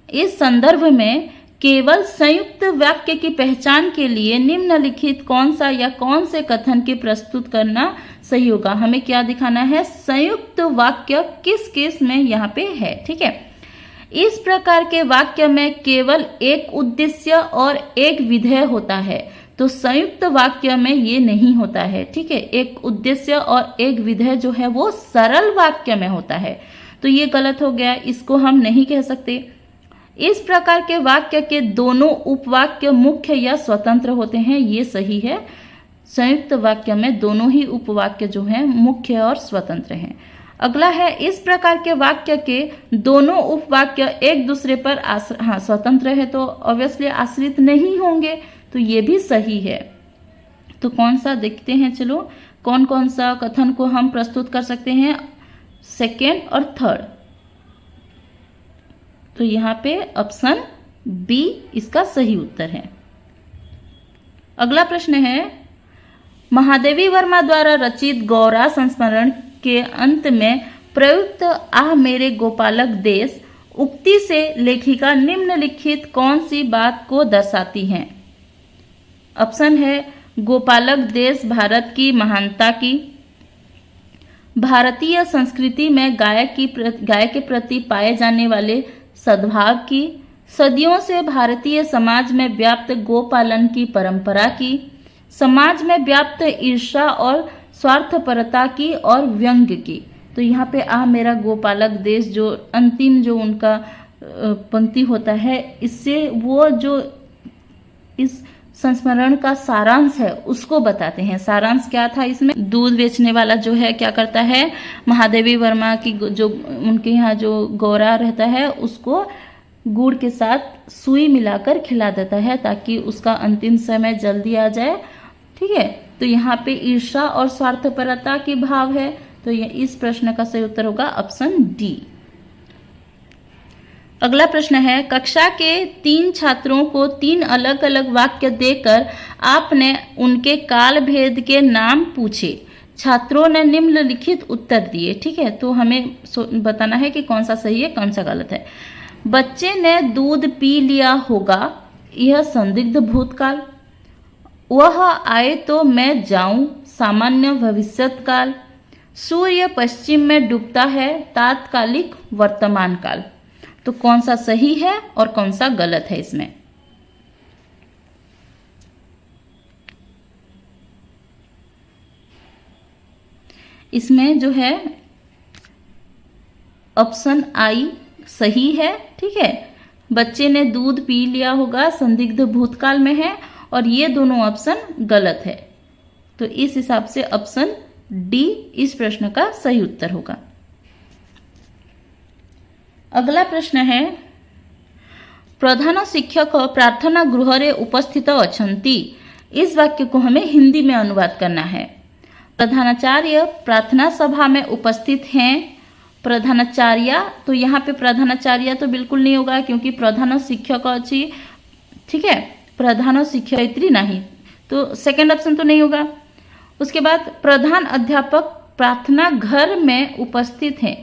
इस संदर्भ में केवल संयुक्त वाक्य की पहचान के लिए निम्नलिखित कौन सा या कौन से कथन के प्रस्तुत करना सही होगा। हमें क्या दिखाना है, संयुक्त वाक्य किस किस में यहाँ पे है। ठीक है, इस प्रकार के वाक्य में केवल एक उद्देश्य और एक विधेय होता है, तो संयुक्त वाक्य में ये नहीं होता है। ठीक है, एक उद्देश्य और एक विधेय जो है वो सरल वाक्य में होता है, तो ये गलत हो गया, इसको हम नहीं कह सकते। इस प्रकार के वाक्य के दोनों उपवाक्य मुख्य या स्वतंत्र होते हैं, ये सही है। संयुक्त वाक्य में दोनों ही उपवाक्य जो हैं मुख्य और स्वतंत्र हैं। अगला है, इस प्रकार के वाक्य के दोनों उपवाक्य एक दूसरे पर स्वतंत्र है, तो ऑब्वियसली आश्रित नहीं होंगे, तो ये भी सही है। तो कौन सा देखते हैं, चलो कौन कौन सा कथन को हम प्रस्तुत कर सकते हैं, सेकेंड और थर्ड। तो यहाँ पे ऑप्शन बी इसका सही उत्तर है। अगला प्रश्न है, महादेवी वर्मा द्वारा रचित गौरा संस्मरण के अंत में प्रयुक्त आह मेरे गोपालक देश उक्ति से लेखिका निम्नलिखित कौन सी बात को दर्शाती हैं। ऑप्शन है, गोपालक देश भारत की महानता की, भारतीय संस्कृति में गाय के प्रति पाए जाने वाले सद्भाव की, सदियों से भारतीय समाज में व्याप्त गोपालन की परंपरा की, समाज में व्याप्त ईर्ष्या और स्वार्थपरता की और व्यंग्य की। तो यहाँ पे मेरा गोपालक देश जो अंतिम जो उनका पंक्ति होता है, इससे वो जो इस संस्मरण का सारांश है उसको बताते हैं। सारांश क्या था इसमें, दूध बेचने वाला जो है क्या करता है, महादेवी वर्मा की जो उनके यहाँ जो गौरा रहता है उसको गुड़ के साथ सुई मिलाकर खिला देता है ताकि उसका अंतिम समय जल्दी आ जाए। ठीक है, तो यहाँ पे ईर्ष्या और स्वार्थपरता की भाव है, तो ये इस प्रश्न का सही उत्तर होगा ऑप्शन डी। अगला प्रश्न है, कक्षा के 3 छात्रों को 3 अलग अलग वाक्य देकर आपने उनके काल भेद के नाम पूछे, छात्रों ने निम्नलिखित उत्तर दिए। ठीक है, तो हमें बताना है कि कौन सा सही है कौन सा गलत है। बच्चे ने दूध पी लिया होगा, यह संदिग्ध भूतकाल, वह आए तो मैं जाऊं, सामान्य भविष्यत काल, सूर्य पश्चिम में डूबता है, तात्कालिक वर्तमान काल। तो कौन सा सही है और कौन सा गलत है इसमें। इसमें जो है ऑप्शन आई सही है। ठीक है, बच्चे ने दूध पी लिया होगा संदिग्ध भूतकाल में है, और ये दोनों ऑप्शन गलत है। तो इस हिसाब से ऑप्शन डी इस प्रश्न का सही उत्तर होगा। अगला प्रश्न है, प्रधान शिक्षक प्रार्थना गृहरे उपस्थित अछंती, इस वाक्य को हमें हिंदी में अनुवाद करना है। प्रधानाचार्य प्रार्थना सभा में उपस्थित हैं। प्रधानाचार्य, तो यहाँ पे प्रधानाचार्य तो बिल्कुल नहीं होगा क्योंकि प्रधान शिक्षक अच्छी। ठीक है, प्रधान शिक्षयित्री नहीं, तो सेकंड ऑप्शन तो नहीं होगा। उसके बाद प्रधान अध्यापक प्रार्थना घर में उपस्थित हैं,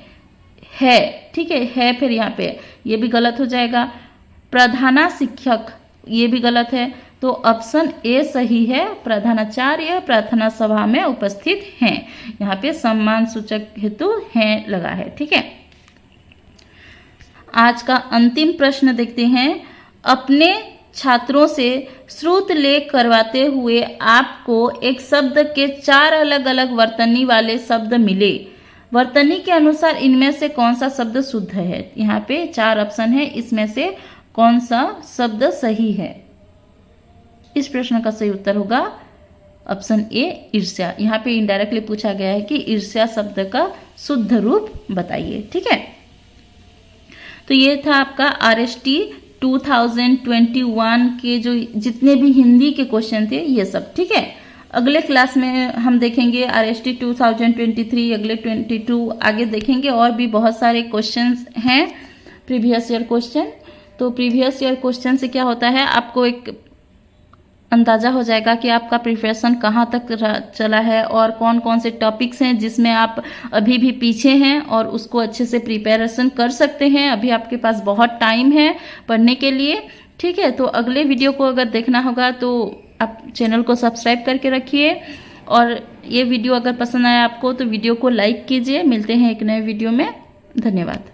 है। ठीक है, फिर यहाँ पे ये भी गलत हो जाएगा। प्रधाना शिक्षक ये भी गलत है, तो ऑप्शन ए सही है, प्रधानाचार्य प्रार्थना सभा में उपस्थित हैं। यहाँ पे सम्मान सूचक हेतु हैं लगा है। ठीक है, आज का अंतिम प्रश्न देखते हैं। अपने छात्रों से श्रुत लेख करवाते हुए आपको एक शब्द के 4 अलग अलग वर्तनी वाले शब्द मिले, वर्तनी के अनुसार इनमें से कौन सा शब्द शुद्ध है। यहाँ पे 4 ऑप्शन है, इसमें से कौन सा शब्द सही है। इस प्रश्न का सही उत्तर होगा ऑप्शन ए ईर्ष्या। यहाँ पे इनडायरेक्टली पूछा गया है कि ईर्ष्या शब्द का शुद्ध रूप बताइए। ठीक है, तो ये था आपका RST 2021 के जो जितने भी हिंदी के क्वेश्चन थे ये सब। ठीक है, अगले क्लास में हम देखेंगे RST 2023, अगले 22 आगे देखेंगे, और भी बहुत सारे क्वेश्चंस हैं प्रीवियस ईयर क्वेश्चन। तो प्रीवियस ईयर क्वेश्चन से क्या होता है, आपको एक अंदाजा हो जाएगा कि आपका प्रिपरेशन कहाँ तक चला है और कौन कौन से टॉपिक्स हैं जिसमें आप अभी भी पीछे हैं और उसको अच्छे से प्रिपरेशन कर सकते हैं। अभी आपके पास बहुत टाइम है पढ़ने के लिए, ठीक है, तो अगले वीडियो को अगर देखना होगा तो आप चैनल को सब्सक्राइब करके रखिए, और ये वीडियो अगर पसंद आया आपको तो वीडियो को लाइक कीजिए। मिलते हैं एक नए वीडियो में। धन्यवाद।